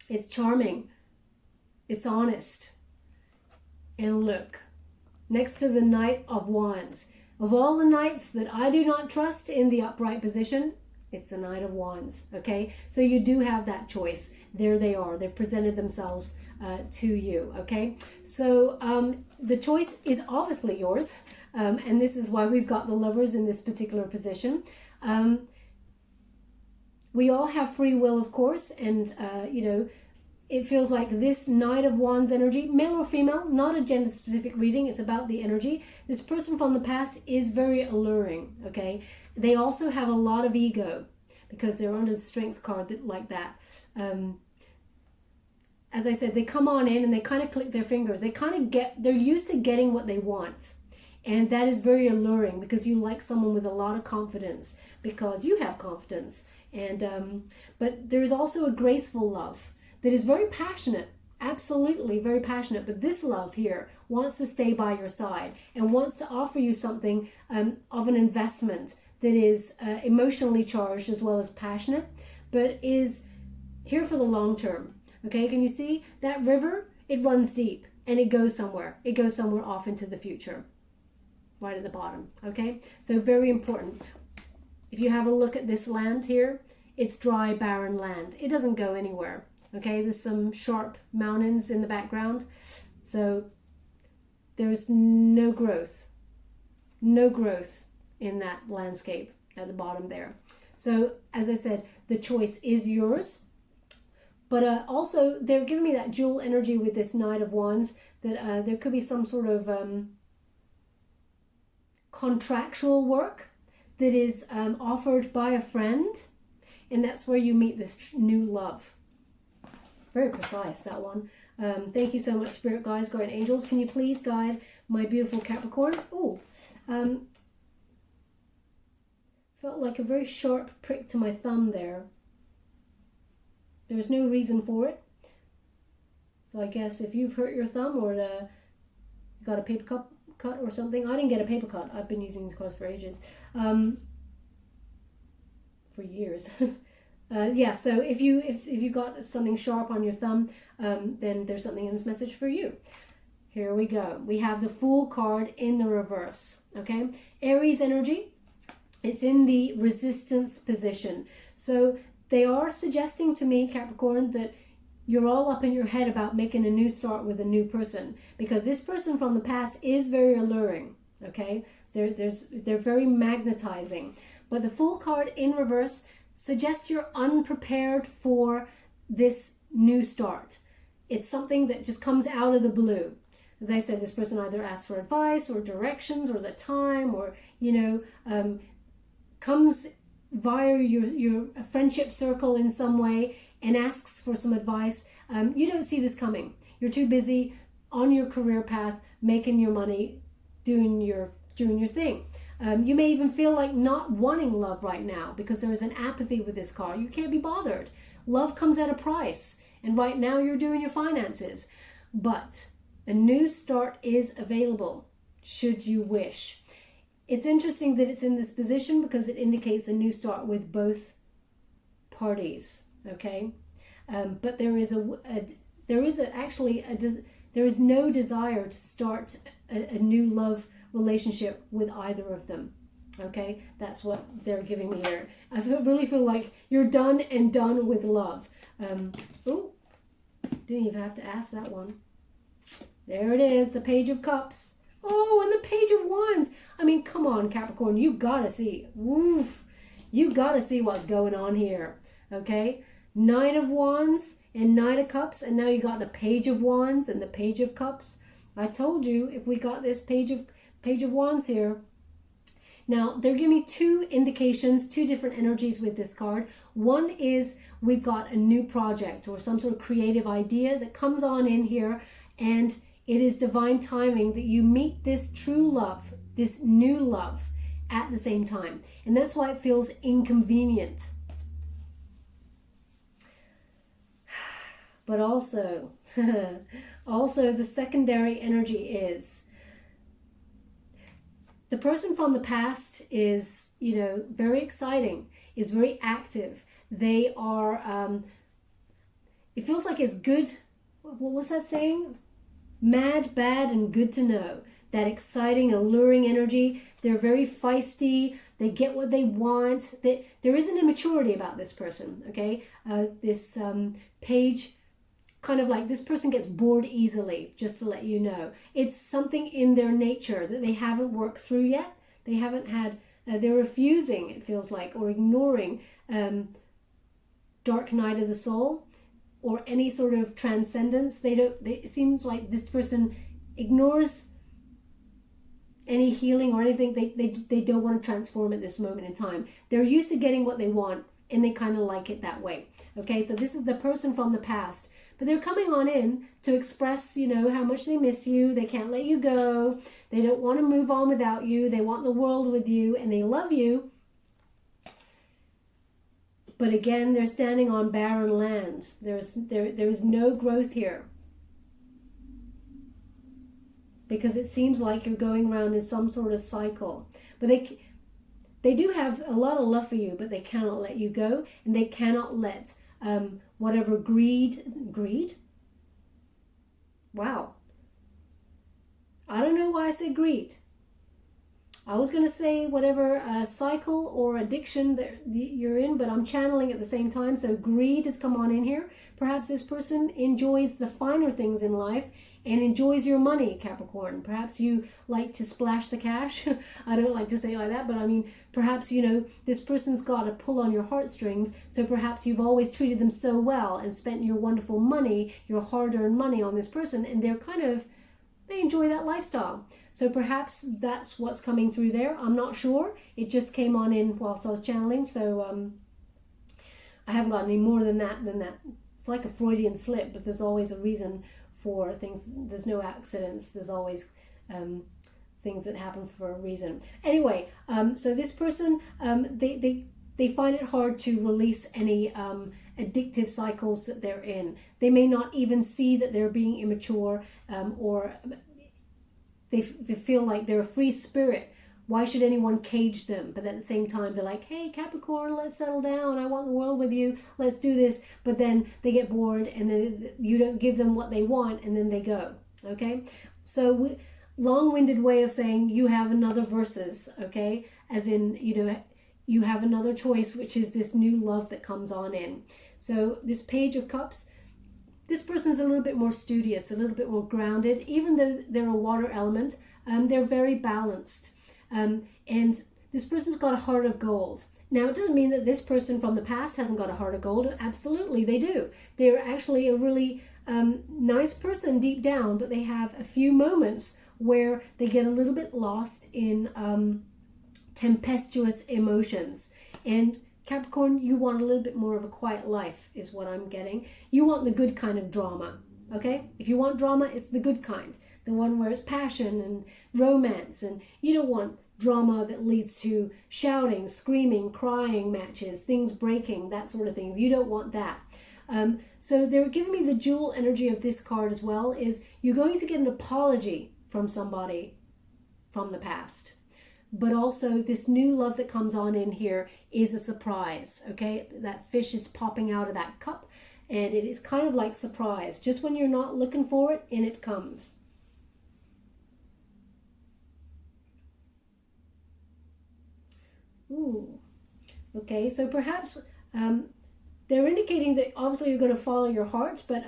Speaker 1: It's charming. It's honest. And look, next to the Knight of Wands. Of all the knights that I do not trust in the upright position, it's the Knight of Wands, okay? So you do have that choice. There they are. They've presented themselves to you, okay? So the choice is obviously yours, and this is why we've got the Lovers in this particular position. We all have free will, of course, and, you know, it feels like this Knight of Wands energy, male or female, not a gender-specific reading, it's about the energy. This person from the past is very alluring, okay? They also have a lot of ego because they're under the Strength card like that. As I said, they come on in and they kind of click their fingers. They're used to getting what they want. And that is very alluring because you like someone with a lot of confidence, because you have confidence. And but there's also a graceful love that is very passionate, absolutely very passionate. But this love here wants to stay by your side and wants to offer you something of an investment that is emotionally charged as well as passionate, but is here for the long term. Okay, can you see that river? It runs deep and it goes somewhere. It goes somewhere off into the future, right at the bottom. Okay, so very important. If you have a look at this land here, it's dry, barren land. It doesn't go anywhere. Okay, there's some sharp mountains in the background. So there's no growth in that landscape at the bottom there. So as I said, the choice is yours. But also they're giving me that dual energy with this Knight of Wands, that there could be some sort of contractual work that is offered by a friend, and that's where you meet this new love. Very precise, that one. Thank you so much, Spirit Guides, Guardian Angels. Can you please guide my beautiful Capricorn? Oh, felt like a very sharp prick to my thumb there. There's no reason for it. So I guess if you've hurt your thumb or you got a paper cut or something. I didn't get a paper cut. I've been using these cards for ages. For years. Yeah, so if you got something sharp on your thumb, then there's something in this message for you. Here we go. We have the Fool card in the reverse. Okay, Aries energy. It's in the resistance position. So they are suggesting to me, Capricorn, that you're all up in your head about making a new start with a new person, because this person from the past is very alluring. Okay, they're very magnetizing. But the Fool card in reverse suggests you're unprepared for this new start. It's something that just comes out of the blue. As I said, this person either asks for advice or directions or the time, or, comes via your friendship circle in some way and asks for some advice. You don't see this coming. You're too busy on your career path, making your money, doing your thing. You may even feel like not wanting love right now because there is an apathy with this card. You can't be bothered. Love comes at a price, and right now you're doing your finances. But a new start is available should you wish. It's interesting that it's in this position because it indicates a new start with both parties. Okay, but there is no desire to start a new love relationship with either of them. Okay, that's what they're giving me here. I really feel like you're done with love. Oh, didn't even have to ask that one. There it is, the Page of Cups. Oh, and the Page of Wands. I mean, come on, Capricorn, you gotta see. Woof, you gotta see what's going on here. Okay, Knight of Wands and Knight of Cups, and now you got the Page of Wands and the Page of Cups. I told you, if we got this Page of Wands here. Now, they're giving me two indications, two different energies with this card. One is we've got a new project or some sort of creative idea that comes on in here, and it is divine timing that you meet this true love, this new love at the same time. And that's why it feels inconvenient. But also, the secondary energy is the person from the past is, very exciting, is very active. They are, it feels like it's good. What was that saying? Mad, bad, and good to know. That exciting, alluring energy. They're very feisty. They get what they want. There is an immaturity about this person, okay? This page, kind of like this person gets bored easily, just to let you know. It's something in their nature that they haven't worked through yet. They haven't had, they're refusing, it feels like, or ignoring dark night of the soul or any sort of transcendence. It seems like this person ignores any healing or anything. They don't want to transform at this moment in time. They're used to getting what they want, and they kind of like it that way. Okay, so this is the person from the past. But they're coming on in to express, how much they miss you. They can't let you go. They don't want to move on without you. They want the world with you, and they love you. But again, they're standing on barren land. There is no growth here. Because it seems like you're going around in some sort of cycle. But they do have a lot of love for you, but they cannot let you go. And they cannot let whatever greed? Wow. I don't know why I said greed. I was going to say whatever cycle or addiction that you're in, but I'm channeling at the same time. So greed has come on in here. Perhaps this person enjoys the finer things in life and enjoys your money, Capricorn. Perhaps you like to splash the cash. I don't like to say it like that, but I mean, perhaps, you know, this person's got a pull on your heartstrings. So perhaps you've always treated them so well and spent your wonderful money, your hard-earned money on this person, and they enjoy that lifestyle. So perhaps that's what's coming through there. I'm not sure. It just came on in whilst I was channeling. So I haven't got any more than that. It's like a Freudian slip, but there's always a reason for things. There's no accidents. There's always things that happen for a reason. Anyway, so this person, they find it hard to release any addictive cycles that they're in. They may not even see that they're being immature, or they feel like they're a free spirit. Why should anyone cage them? But at the same time, they're like, hey, Capricorn, let's settle down. I want the world with you. Let's do this. But then they get bored and then you don't give them what they want and then they go. Okay? So long-winded way of saying you have another versus, okay? As in, you know, you have another choice, which is this new love that comes on in. So this Page of Cups, this person's a little bit more studious, a little bit more grounded. Even though they're a water element, they're very balanced. And this person's got a heart of gold. Now, it doesn't mean that this person from the past hasn't got a heart of gold. Absolutely, they do. They're actually a really nice person deep down, but they have a few moments where they get a little bit lost in tempestuous emotions. And Capricorn, you want a little bit more of a quiet life is what I'm getting. You want the good kind of drama, okay? If you want drama, it's the good kind. The one where it's passion and romance, and you don't want drama that leads to shouting, screaming, crying matches, things breaking, that sort of thing. You don't want that. So they're giving me the dual energy of this card as well, is you're going to get an apology from somebody from the past. But also this new love that comes on in here is a surprise, okay? That fish is popping out of that cup, and it is kind of like surprise. Just when you're not looking for it, in it comes. Ooh. Okay, so perhaps they're indicating that obviously you're going to follow your heart, but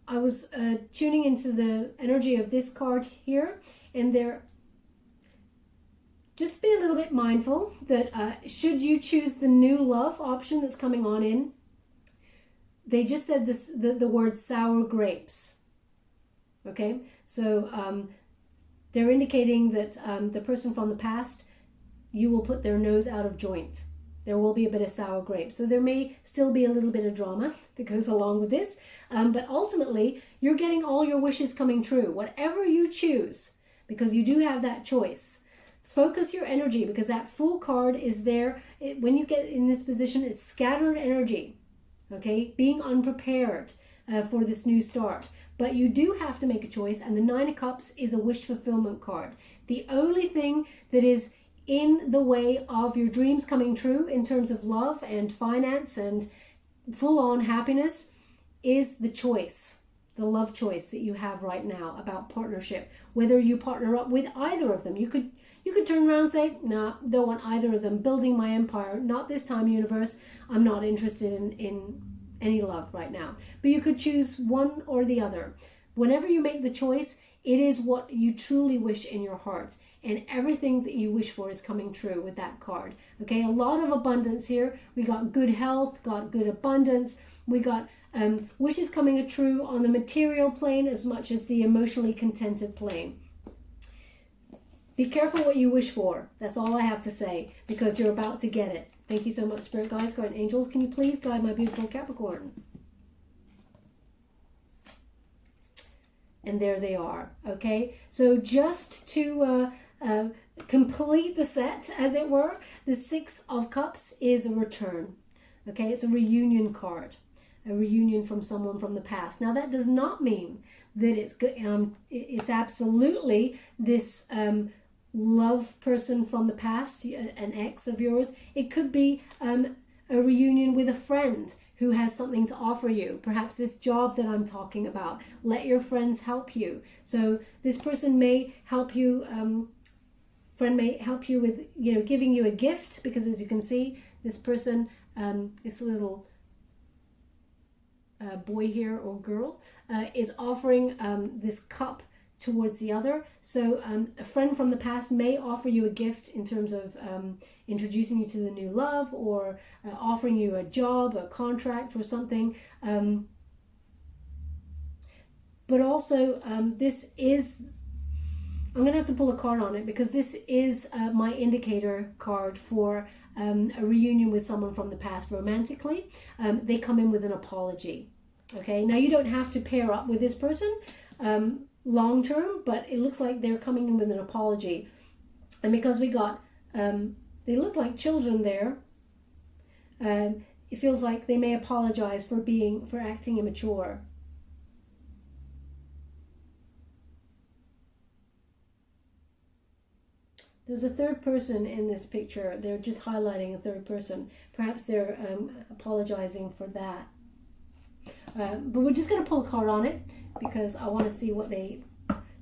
Speaker 1: I was tuning into the energy of this card here, and they're just be a little bit mindful that should you choose the new love option that's coming on in, they just said this the word sour grapes. Okay, so they're indicating that the person from the past, you will put their nose out of joint. There will be a bit of sour grapes. So there may still be a little bit of drama that goes along with this. But ultimately, you're getting all your wishes coming true. Whatever you choose, because you do have that choice. Focus your energy, because that Fool card is there. When you get in this position, it's scattered energy. Okay? Being unprepared for this new start. But you do have to make a choice. And the Nine of Cups is a wish fulfillment card. The only thing that is in the way of your dreams coming true in terms of love and finance and full-on happiness is the choice, the love choice that you have right now about partnership, whether you partner up with either of them. You could turn around and say, nah, don't want either of them, building my empire, not this time, universe. I'm not interested in any love right now. But you could choose one or the other. Whenever you make the choice, it is what you truly wish in your heart. And everything that you wish for is coming true with that card. Okay, a lot of abundance here. We got good health, got good abundance. We got wishes coming true on the material plane as much as the emotionally contented plane. Be careful what you wish for. That's all I have to say, because you're about to get it. Thank you so much, Spirit Guides, Guardian Angels. Can you please guide my beautiful Capricorn? And there they are. Okay, so just to complete the set, as it were, the Six of Cups is a return. Okay, it's a reunion card, a reunion from someone from the past. Now that does not mean that it's good. It's absolutely this love person from the past, an ex of yours. It could be a reunion with a friend who has something to offer you. Perhaps this job that I'm talking about. Let your friends help you. So this person may help you, friend may help you with, you know, giving you a gift, because as you can see, this person, this little boy here or girl, is offering this cup towards the other. So a friend from the past may offer you a gift in terms of introducing you to the new love, or offering you a job, a contract or something. But also this is, I'm going to have to pull a card on it, because this is my indicator card for a reunion with someone from the past romantically. They come in with an apology. Okay, now you don't have to pair up with this person long term, but it looks like they're coming in with an apology. And because we got, they look like children there, it feels like they may apologize for acting immature. There's a third person in this picture. They're just highlighting a third person. Perhaps they're apologizing for that. But we're just going to pull a card on it, because I want to see what they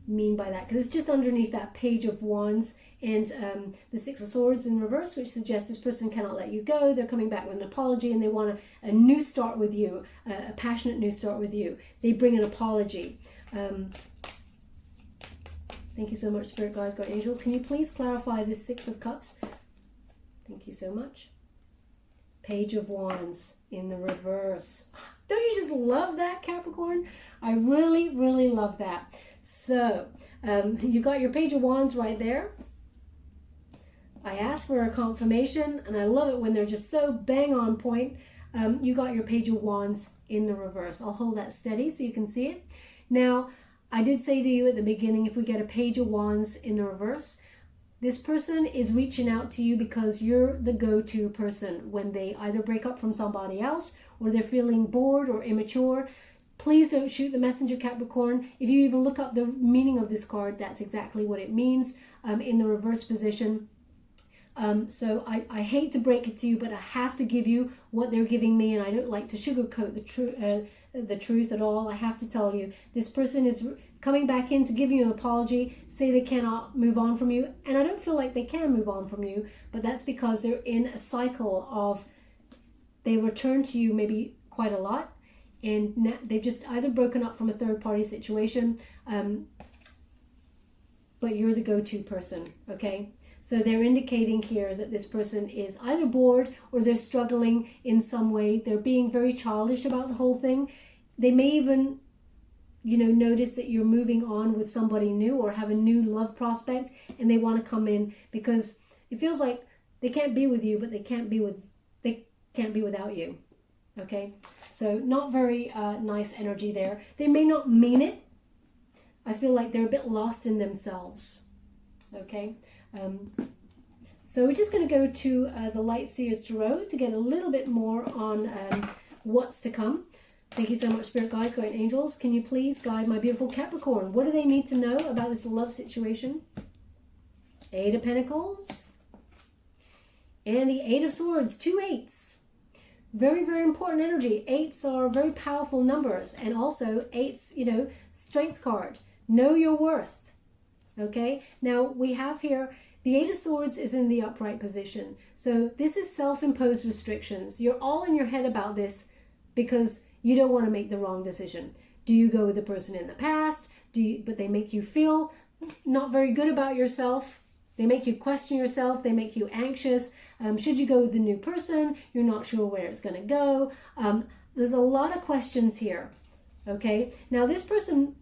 Speaker 1: mean by that. Because it's just underneath that Page of Wands and the Six of Swords in reverse, which suggests this person cannot let you go. They're coming back with an apology, and they want a new start with you, a passionate new start with you. They bring an apology. Thank you so much, Spirit Guides, God Angels. Can you please clarify this Six of Cups? Thank you so much. Page of Wands in the reverse. Don't you just love that, Capricorn? I really, really love that. So, you got your Page of Wands right there. I asked for a confirmation, and I love it when they're just so bang on point. You got your Page of Wands in the reverse. I'll hold that steady so you can see it. Now, I did say to you at the beginning, if we get a Page of Wands in the reverse, this person is reaching out to you because you're the go-to person when they either break up from somebody else, or they're feeling bored or immature. Please don't shoot the messenger, Capricorn. If you even look up the meaning of this card, that's exactly what it means in the reverse position. So I hate to break it to you, but I have to give you what they're giving me, and I don't like to sugarcoat the truth at all. I have to tell you, this person is coming back in to give you an apology, say they cannot move on from you, and I don't feel like they can move on from you, but that's because they're in a cycle of, they return to you maybe quite a lot, and they've just either broken up from a third-party situation, but you're the go-to person, okay? So they're indicating here that this person is either bored or they're struggling in some way. They're being very childish about the whole thing. They may even, you know, notice that you're moving on with somebody new or have a new love prospect, and they want to come in because it feels like they can't be with you, but they can't be without you. Okay, so not very nice energy there. They may not mean it. I feel like they're a bit lost in themselves. Okay. So we're just going to go to the Light Seers Tarot to get a little bit more on what's to come. Thank you so much, Spirit Guides, Guardian Angels. Can you please guide my beautiful Capricorn? What do they need to know about this love situation? Eight of Pentacles and the Eight of Swords, 2 8s. Very, very important energy. 8s are very powerful numbers, and also 8s, you know, strength card. Know your worth. Okay, now we have here the Eight of Swords is in the upright position. So this is self-imposed restrictions. You're all in your head about this because you don't want to make the wrong decision. Do you go with the person in the past? But they make you feel not very good about yourself. They make you question yourself. They make you anxious. Should you go with the new person? You're not sure where it's going to go. There's a lot of questions here. Okay, now this person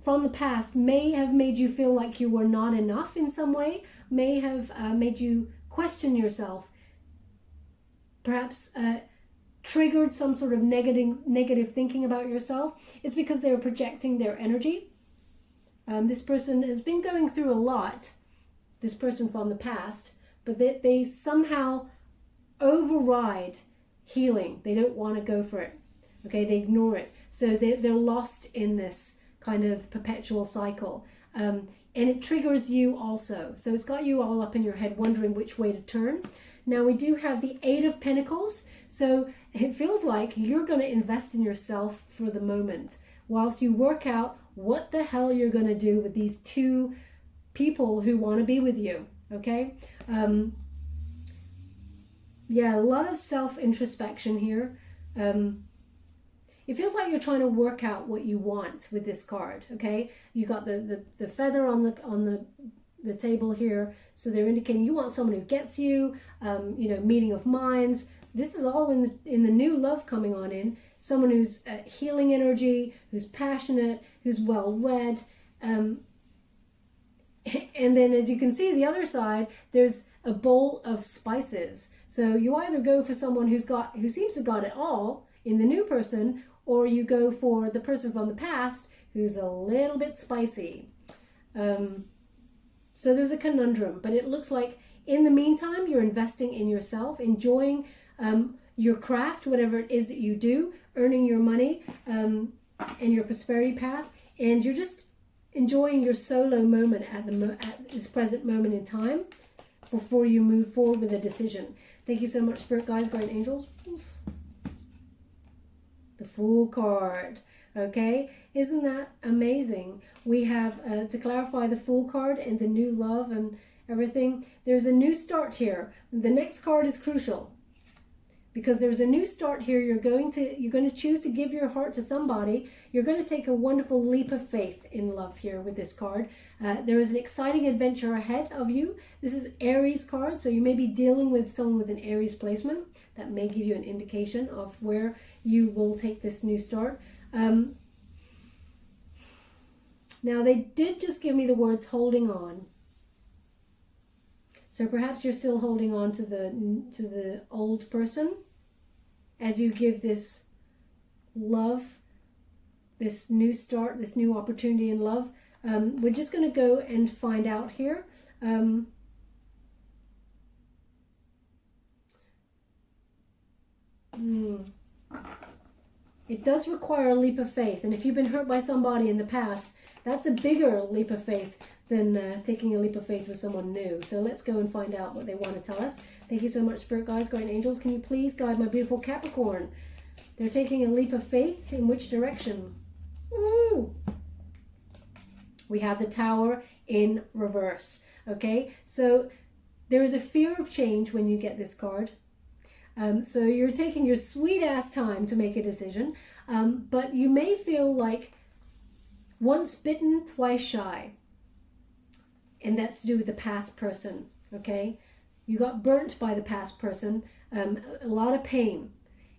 Speaker 1: from the past may have made you feel like you were not enough in some way, may have made you question yourself, perhaps triggered some sort of negative thinking about yourself. It's because they're projecting their energy. This person has been going through a lot, this person from the past, but they somehow override healing. They don't want to go for it. Okay, they ignore it. So they're lost in this kind of perpetual cycle. And it triggers you also. So it's got you all up in your head wondering which way to turn. Now we do have the Eight of Pentacles. So it feels like you're going to invest in yourself for the moment whilst you work out what the hell you're going to do with these two people who want to be with you. Okay. Yeah, a lot of self-introspection here. It feels like you're trying to work out what you want with this card. Okay, you got the feather on the table here, so they're indicating you want someone who gets you. You know, meeting of minds. This is all in the new love coming on in. Someone who's healing energy, who's passionate, who's well read. And then, as you can see, the other side, there's a bowl of spices. So you either go for someone who seems to got it all in the new person, or you go for the person from the past who's a little bit spicy. So there's a conundrum, but it looks like in the meantime, you're investing in yourself, enjoying your craft, whatever it is that you do, earning your money and your prosperity path, and you're just enjoying your solo moment at this present moment in time before you move forward with a decision. Thank you so much, Spirit Guides, Guardian Angels. The Fool card. Okay, isn't that amazing? We have, to clarify the Fool card and the new love and everything, there's a new start here. The next card is crucial because there's a new start here. You're going to choose to give your heart to somebody. You're going to take a wonderful leap of faith in love here with this card. There is an exciting adventure ahead of you. This is Aries card, so you may be dealing with someone with an Aries placement. That may give you an indication of where you will take this new start. Now they did just give me the words holding on. So perhaps you're still holding on to the old person as you give this love, this new start, this new opportunity in love. We're just going to go and find out here. It does require a leap of faith, and if you've been hurt by somebody in the past, that's a bigger leap of faith than taking a leap of faith with someone new. So let's go and find out what they want to tell us. Thank you so much, Spirit Guides, Guardian Angels. Can you please guide my beautiful Capricorn? They're taking a leap of faith in which direction? Ooh. We have the Tower in reverse. Okay, so there is a fear of change when you get this card. So you're taking your sweet ass time to make a decision, but you may feel like once bitten, twice shy. And that's to do with the past person, okay? You got burnt by the past person, a lot of pain,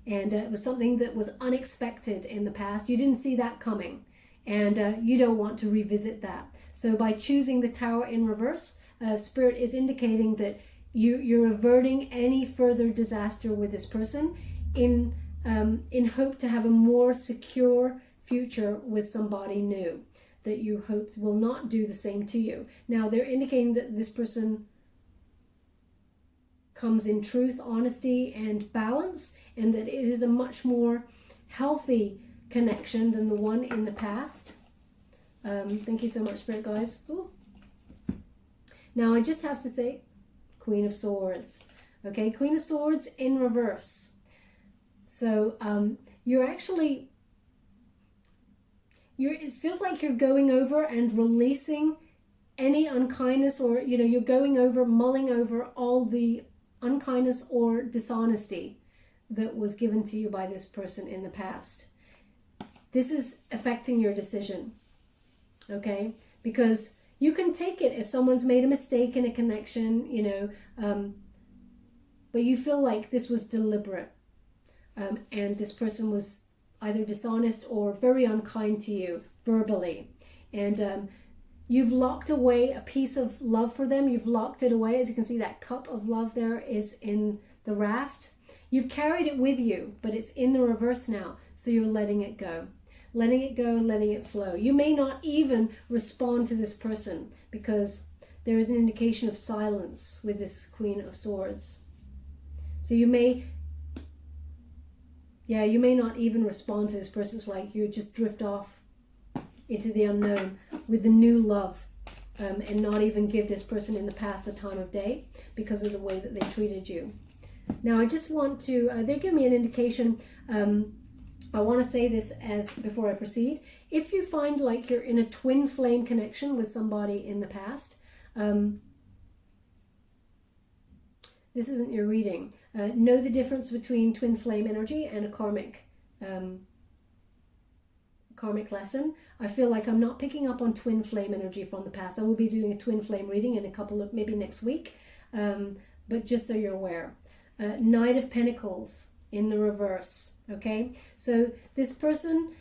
Speaker 1: and it was something that was unexpected in the past. You didn't see that coming, and you don't want to revisit that. So by choosing the Tower in reverse, Spirit is indicating that you're averting any further disaster with this person in hope to have a more secure future with somebody new that you hope will not do the same to you. Now, they're indicating that this person comes in truth, honesty, and balance, and that it is a much more healthy connection than the one in the past. Thank you so much, Spirit Guys. Ooh. Now, I just have to say, Queen of Swords. Okay, Queen of Swords in reverse. So you're actually, it feels like you're going over and releasing any unkindness, or you're going over, mulling over all the unkindness or dishonesty that was given to you by this person in the past. This is affecting your decision, okay? Because you can take it if someone's made a mistake in a connection, but you feel like this was deliberate, and this person was either dishonest or very unkind to you verbally, and you've locked away a piece of love for them. You've locked it away. As you can see, that cup of love there is in the raft. You've carried it with you, but it's in the reverse now, so you're letting it go. Letting it go, letting it flow. You may not even respond to this person because there is an indication of silence with this Queen of Swords. So you may Yeah, you may not even respond to this person. It's like you just drift off into the unknown with the new love, and not even give this person in the past the time of day because of the way that they treated you. Now, I just want to, they're giving me an indication. I want to say this as before I proceed. If you find like you're in a twin flame connection with somebody in the past, this isn't your reading. Know the difference between twin flame energy and a karmic lesson. I feel like I'm not picking up on twin flame energy from the past. I will be doing a twin flame reading in a couple of, maybe next week, but just so you're aware. Knight of Pentacles in the reverse. Okay, so this person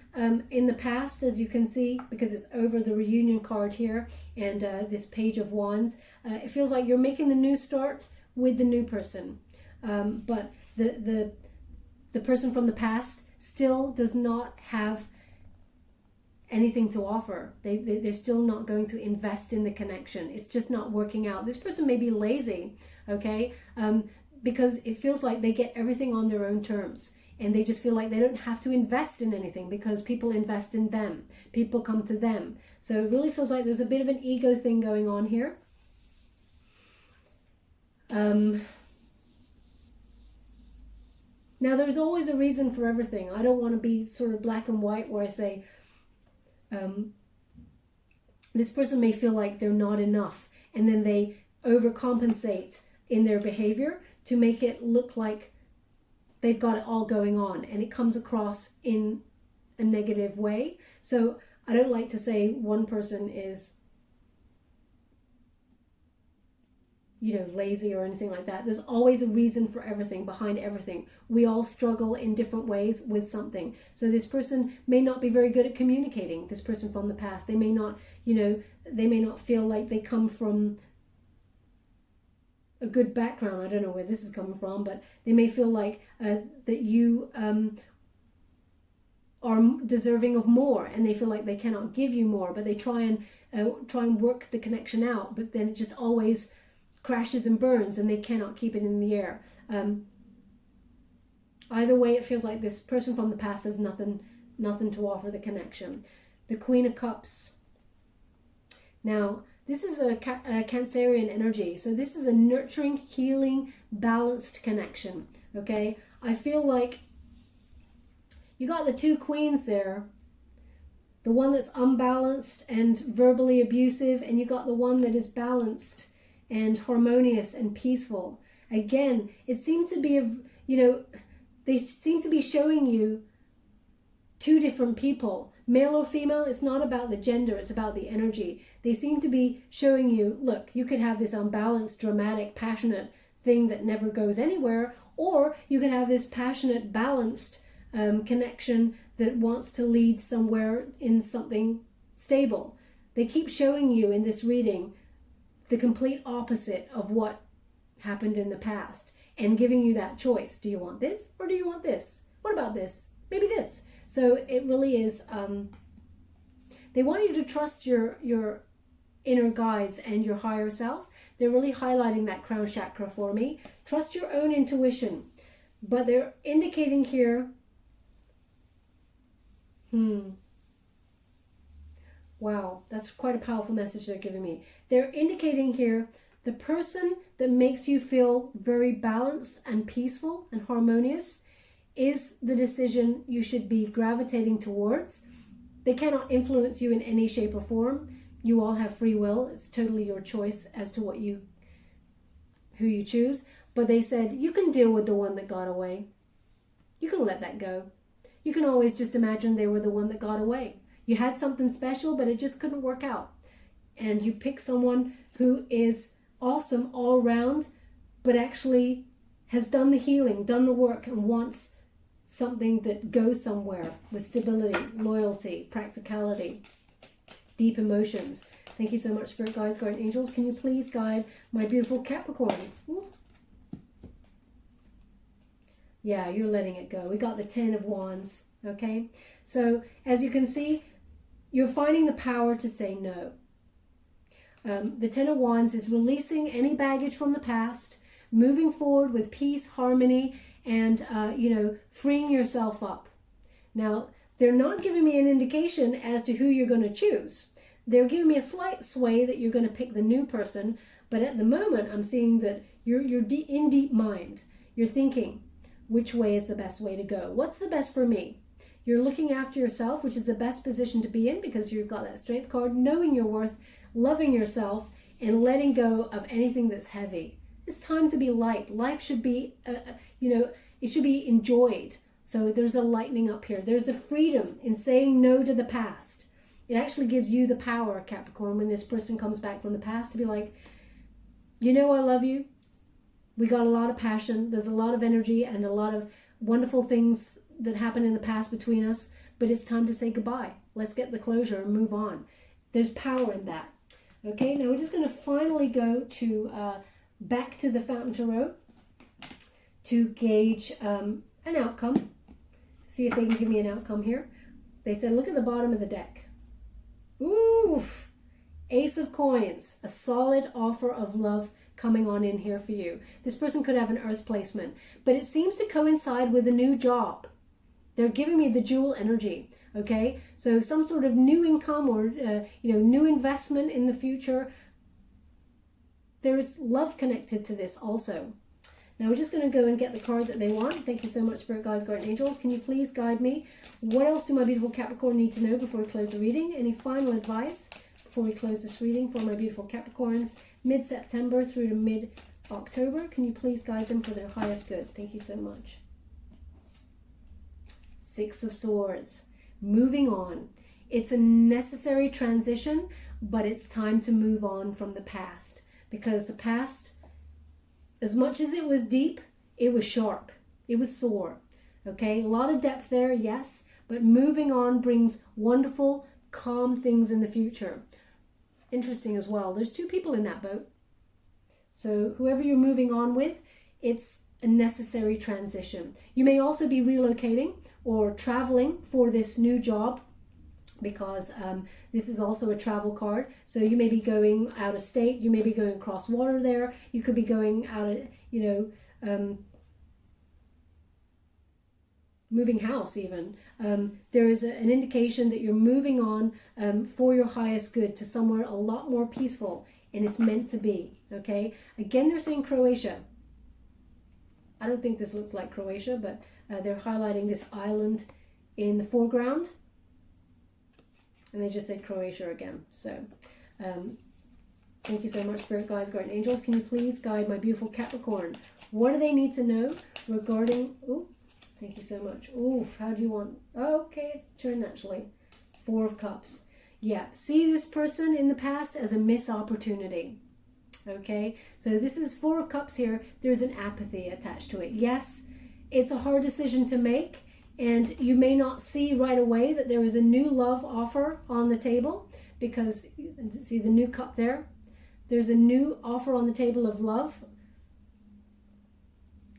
Speaker 1: in the past, as you can see, because it's over the reunion card here and this Page of Wands, it feels like you're making the new start with the new person, but the person from the past still does not have anything to offer. They're still not going to invest in the connection. It's just not working out. This person may be lazy, okay, because it feels like they get everything on their own terms. And they just feel like they don't have to invest in anything because people invest in them. People come to them. So it really feels like there's a bit of an ego thing going on here. Now, there's always a reason for everything. I don't want to be sort of black and white where I say, this person may feel like they're not enough. And then they overcompensate in their behavior to make it look like they've got it all going on, and it comes across in a negative way. So I don't like to say one person is, you know, lazy or anything like that. There's always a reason for everything, behind everything. We all struggle in different ways with something. So this person may not be very good at communicating, this person from the past. They may not, you know, they may not feel like they come from a good background. I don't know where this is coming from, but they may feel like that you are deserving of more, and they feel like they cannot give you more, but they try and work the connection out, but then it just always crashes and burns and they cannot keep it in the air. Either way, it feels like this person from the past has nothing to offer the connection. The Queen of Cups. Now, this is a Cancerian energy. So this is a nurturing, healing, balanced connection. Okay? I feel like you got the two queens there. The one that's unbalanced and verbally abusive, and you got the one that is balanced and harmonious and peaceful. Again, it seemed to be, you know, they seem to be showing you two different people. Male or female, it's not about the gender, it's about the energy. They seem to be showing you, look, you could have this unbalanced, dramatic, passionate thing that never goes anywhere, or you could have this passionate, balanced connection that wants to lead somewhere in something stable. They keep showing you in this reading the complete opposite of what happened in the past and giving you that choice. Do you want this or do you want this? What about this? Maybe this. So it really is, they want you to trust your inner guides and your higher self. They're really highlighting that crown chakra for me. Trust your own intuition. But they're indicating here, wow, that's quite a powerful message they're giving me. They're indicating here, the person that makes you feel very balanced and peaceful and harmonious is the decision you should be gravitating towards. They cannot influence you in any shape or form. You all have free will. It's totally your choice as to who you choose. But they said, you can deal with the one that got away. You can let that go. You can always just imagine they were the one that got away. You had something special, but it just couldn't work out. And you pick someone who is awesome all around, but actually has done the healing, done the work, and wants something that goes somewhere with stability, loyalty, practicality, deep emotions. Thank you so much, Spirit Guides, Guardian Angels. Can you please guide my beautiful Capricorn? Ooh. Yeah, you're letting it go. We got the 10 of Wands, okay? So, as you can see, you're finding the power to say no. The 10 of Wands is releasing any baggage from the past, moving forward with peace, harmony, and, you know, freeing yourself up. Now, they're not giving me an indication as to who you're going to choose. They're giving me a slight sway that you're going to pick the new person, but at the moment I'm seeing that you're in deep mind. You're thinking, which way is the best way to go? What's the best for me? You're looking after yourself, which is the best position to be in because you've got that strength card, knowing your worth, loving yourself, and letting go of anything that's heavy. It's time to be light. Life should be, you know, it should be enjoyed. So there's a lightening up here. There's a freedom in saying no to the past. It actually gives you the power, Capricorn, when this person comes back from the past to be like, you know, I love you. We got a lot of passion. There's a lot of energy and a lot of wonderful things that happened in the past between us, but it's time to say goodbye. Let's get the closure and move on. There's power in that. Okay, now we're just going to finally go to back to the Fountain Tarot to gauge an outcome. See if they can give me an outcome here. They said, look at the bottom of the deck. Oof! Ace of Coins, a solid offer of love coming on in here for you. This person could have an earth placement, but it seems to coincide with a new job. They're giving me the dual energy, okay? So some sort of new income or, you know, new investment in the future. There's love connected to this also. Now we're just going to go and get the card that they want. Thank you so much, Spirit Guides, Guardian Angels. Can you please guide me? What else do my beautiful Capricorn need to know before we close the reading? Any final advice before we close this reading for my beautiful Capricorns? Mid-September through to mid-October. Can you please guide them for their highest good? Thank you so much. Six of Swords. Moving on. It's a necessary transition, but it's time to move on from the past. Because the past, as much as it was deep, it was sharp. It was sore. Okay? A lot of depth there, yes. But moving on brings wonderful, calm things in the future. Interesting as well. There's two people in that boat. So whoever you're moving on with, it's a necessary transition. You may also be relocating or traveling for this new job because this is also a travel card. So you may be going out of state. You may be going across water there. You could be going out of, you know, moving house even. There is an indication that you're moving on for your highest good to somewhere a lot more peaceful, and it's meant to be, okay? Again, they're saying Croatia. I don't think this looks like Croatia, but they're highlighting this island in the foreground, and they just said Croatia again. So thank you so much, Spirit Guides, Guardian Angels. Can you please guide my beautiful Capricorn? What do they need to know regarding... Ooh, thank you so much. Oof, how do you want... Oh, okay, turn naturally. Four of Cups. Yeah, see this person in the past as a missed opportunity. Okay, so this is Four of Cups here. There's an apathy attached to it. Yes, it's a hard decision to make, and you may not see right away that there is a new love offer on the table because, see the new cup there? There's a new offer on the table of love.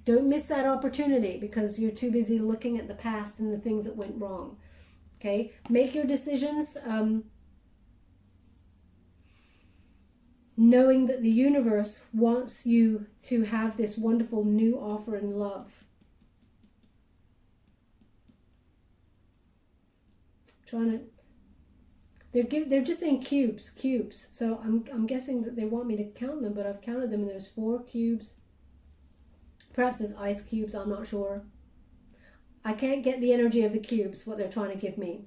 Speaker 1: Don't miss that opportunity because you're too busy looking at the past and the things that went wrong. Okay, make your decisions knowing that the universe wants you to have this wonderful new offer in love. They're just saying cubes. So I'm guessing that they want me to count them, but I've counted them and there's 4 cubes. Perhaps there's ice cubes, I'm not sure. I can't get the energy of the cubes, what they're trying to give me.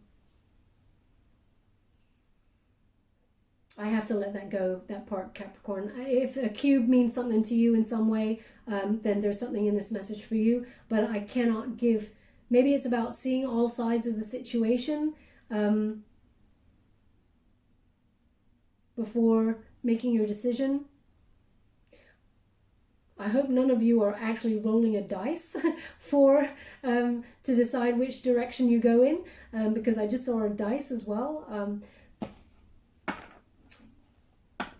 Speaker 1: I have to let that go, that part, Capricorn. If a cube means something to you in some way, then there's something in this message for you. But I cannot give... Maybe it's about seeing all sides of the situation before making your decision. I hope none of you are actually rolling a dice for to decide which direction you go in, because I just saw a dice as well.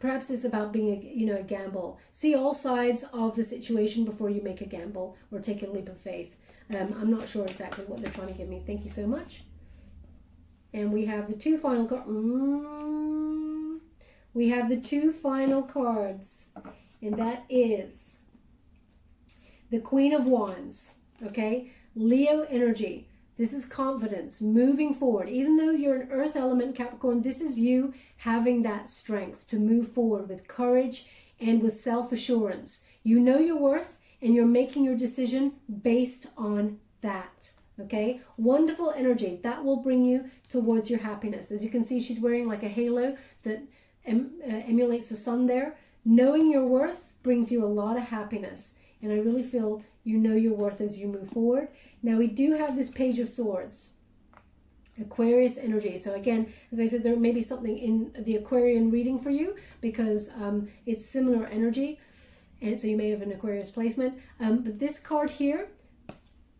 Speaker 1: Perhaps it's about being a gamble. See all sides of the situation before you make a gamble or take a leap of faith. I'm not sure exactly what they're trying to give me. Thank you so much. And we have the 2 final cards. We have the 2 final cards, and that is the Queen of Wands. okay? Leo energy. This is confidence, moving forward. Even though you're an earth element Capricorn, this is you having that strength to move forward with courage and with self-assurance. You know your worth and you're making your decision based on that, okay? Wonderful energy. That will bring you towards your happiness. As you can see, she's wearing like a halo that emulates the sun there. Knowing your worth brings you a lot of happiness. And I really feel you know your worth as you move forward. Now we do have this Page of Swords, Aquarius energy. So again, as I said, there may be something in the Aquarian reading for you because it's similar energy. And so you may have an Aquarius placement. But this card here,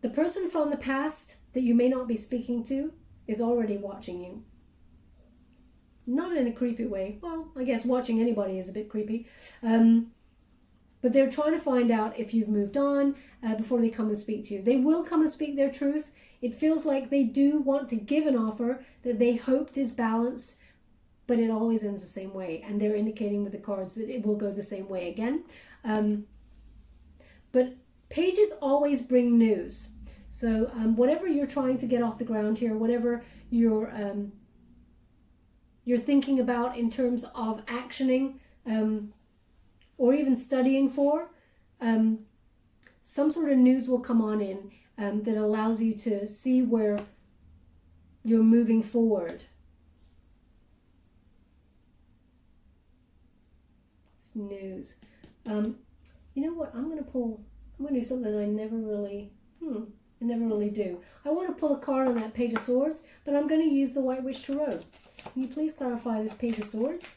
Speaker 1: the person from the past that you may not be speaking to is already watching you. Not in a creepy way. Well, I guess watching anybody is a bit creepy. But they're trying to find out if you've moved on before they come and speak to you. They will come and speak their truth. It feels like they do want to give an offer that they hoped is balanced, but it always ends the same way. And they're indicating with the cards that it will go the same way again. But pages always bring news. So whatever you're trying to get off the ground here, whatever you're thinking about in terms of actioning, or even studying for, some sort of news will come on in that allows you to see where you're moving forward. It's news. You know what? I'm going to do something I never really do. I want to pull a card on that Page of Swords, but I'm going to use the White Witch Tarot. Can you please clarify this Page of Swords?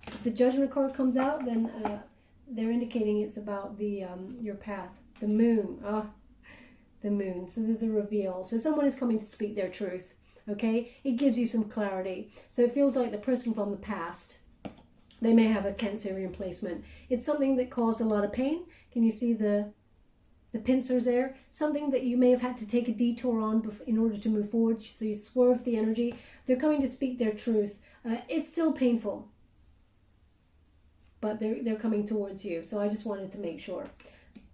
Speaker 1: If the Judgment card comes out, then they're indicating it's about the your path, the moon. The moon. So there's a reveal. So someone is coming to speak their truth. Okay, it gives you some clarity. So it feels like the person from the past, they may have a Cancerian placement. It's something that caused a lot of pain. Can you see the pincers there? Something that you may have had to take a detour on in order to move forward. So you swerve the energy. They're coming to speak their truth. It's still painful, but they're coming towards you. So I just wanted to make sure.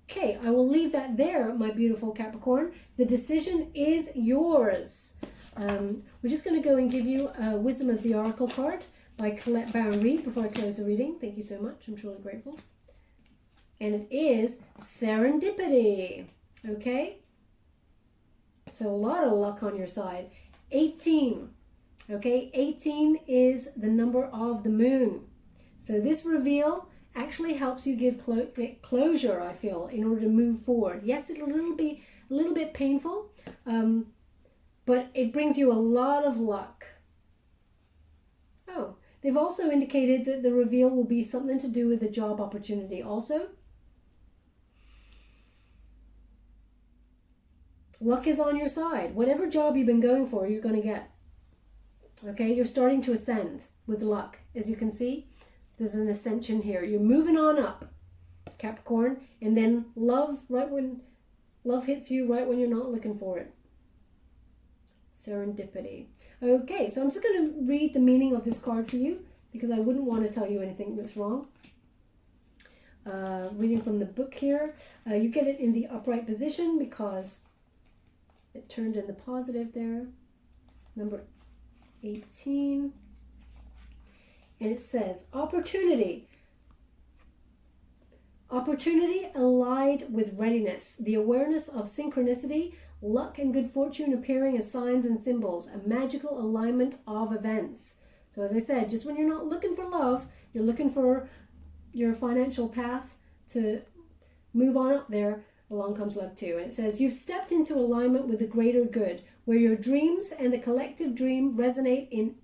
Speaker 1: Okay, I will leave that there, my beautiful Capricorn. The decision is yours. We're just going to go and give you a Wisdom of the Oracle card by Colette Baron Reed before I close the reading. Thank you so much. I'm truly grateful. And it is Serendipity. Okay? So a lot of luck on your side. 18. Okay? 18 is the number of the moon. So this reveal actually helps you give closure, I feel, in order to move forward. Yes, it'll be a little bit painful, but it brings you a lot of luck. Oh, they've also indicated that the reveal will be something to do with a job opportunity also. Luck is on your side. Whatever job you've been going for, you're going to get. Okay, you're starting to ascend with luck, as you can see. There's an ascension here. You're moving on up, Capricorn. And then love, right when love hits you, right when you're not looking for it. Serendipity. Okay, so I'm just going to read the meaning of this card for you because I wouldn't want to tell you anything that's wrong. Reading from the book here. You get it in the upright position because it turned in the positive there. Number 18. And it says, opportunity. Opportunity allied with readiness. The awareness of synchronicity, luck and good fortune appearing as signs and symbols. A magical alignment of events. So as I said, just when you're not looking for love, you're looking for your financial path to move on up there, along comes love too. And it says, you've stepped into alignment with the greater good, where your dreams and the collective dream resonate in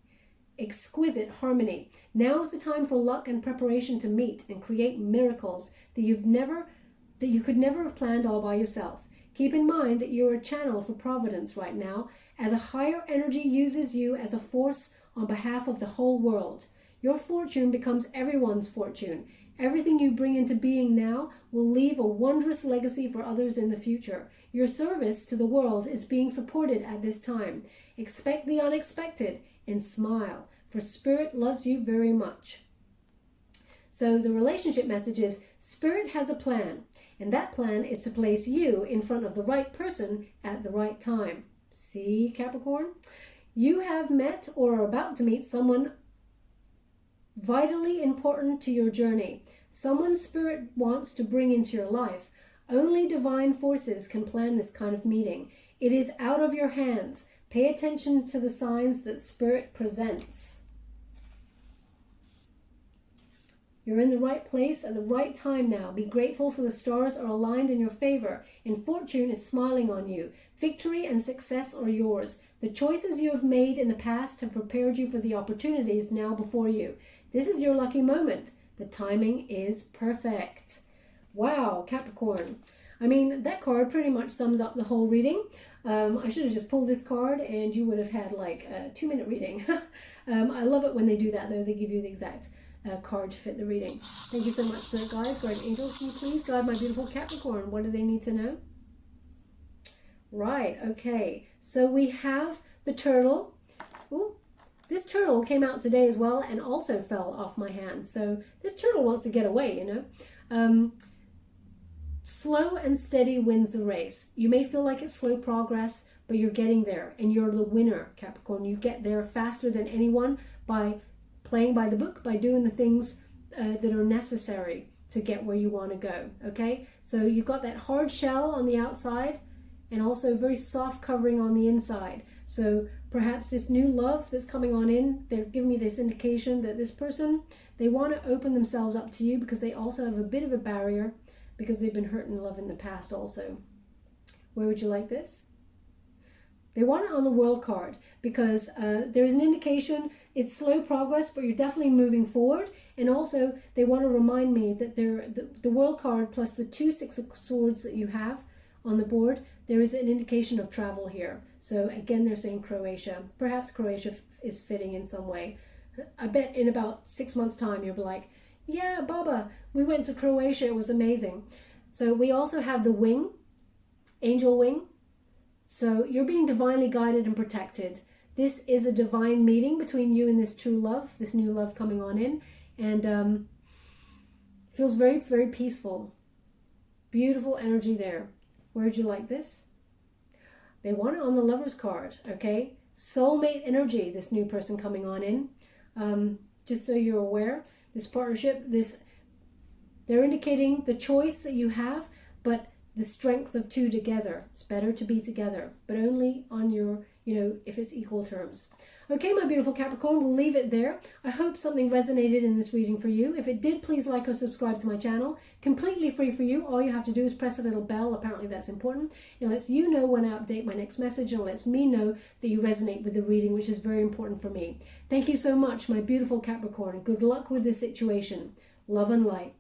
Speaker 1: exquisite harmony. Now is the time for luck and preparation to meet and create miracles that you could never have planned all by yourself. Keep in mind that you're a channel for providence right now, as a higher energy uses you as a force on behalf of the whole world. Your fortune becomes everyone's fortune. Everything you bring into being now will leave a wondrous legacy for others in the future. Your service to the world is being supported at this time. Expect the unexpected and smile, for Spirit loves you very much. So the relationship message is Spirit has a plan, and that plan is to place you in front of the right person at the right time. See, Capricorn? You have met or are about to meet someone vitally important to your journey. Someone Spirit wants to bring into your life. Only divine forces can plan this kind of meeting. It is out of your hands. Pay attention to the signs that Spirit presents. You're in the right place at the right time now. Be grateful for the stars are aligned in your favor, and fortune is smiling on you. Victory and success are yours. The choices you have made in the past have prepared you for the opportunities now before you. This is your lucky moment. The timing is perfect. Wow, Capricorn. I mean, that card pretty much sums up the whole reading. I should have just pulled this card and you would have had like a 2-minute reading. I love it when they do that though. They give you the exact card to fit the reading. Thank you so much, Spirit Guides, Guardian Angels. Can you please guide my beautiful Capricorn? What do they need to know? Right, okay. So we have the turtle. Ooh, this turtle came out today as well and also fell off my hand. So this turtle wants to get away, you know. Slow and steady wins the race. You may feel like it's slow progress, but you're getting there and you're the winner, Capricorn. You get there faster than anyone by playing by the book, by doing the things that are necessary to get where you want to go, okay? So you've got that hard shell on the outside and also very soft covering on the inside. So perhaps this new love that's coming on in, they're giving me this indication that this person, they want to open themselves up to you because they also have a bit of a barrier because they've been hurt in love in the past also. Where would you like this? They want it on the World card because there's an indication it's slow progress, but you're definitely moving forward. And also they want to remind me that the World card plus the 2 6 of Swords that you have on the board, there is an indication of travel here. So again, they're saying Croatia. Perhaps Croatia is fitting in some way. I bet in about 6 months' time, you'll be like, yeah, Baba, we went to Croatia. It was amazing. So we also have the wing, angel wing. So you're being divinely guided and protected. This is a divine meeting between you and this true love, this new love coming on in. And feels very, very peaceful. Beautiful energy there. Where would you like this? They want it on the Lover's card, okay? Soulmate energy, this new person coming on in. Just so you're aware, this partnership, they're indicating the choice that you have, but the strength of 2 together. It's better to be together, but only on your, if it's equal terms. Okay, my beautiful Capricorn, we'll leave it there. I hope something resonated in this reading for you. If it did, please like or subscribe to my channel. Completely free for you. All you have to do is press a little bell. Apparently that's important. It lets you know when I update my next message and lets me know that you resonate with the reading, which is very important for me. Thank you so much, my beautiful Capricorn. Good luck with this situation. Love and light.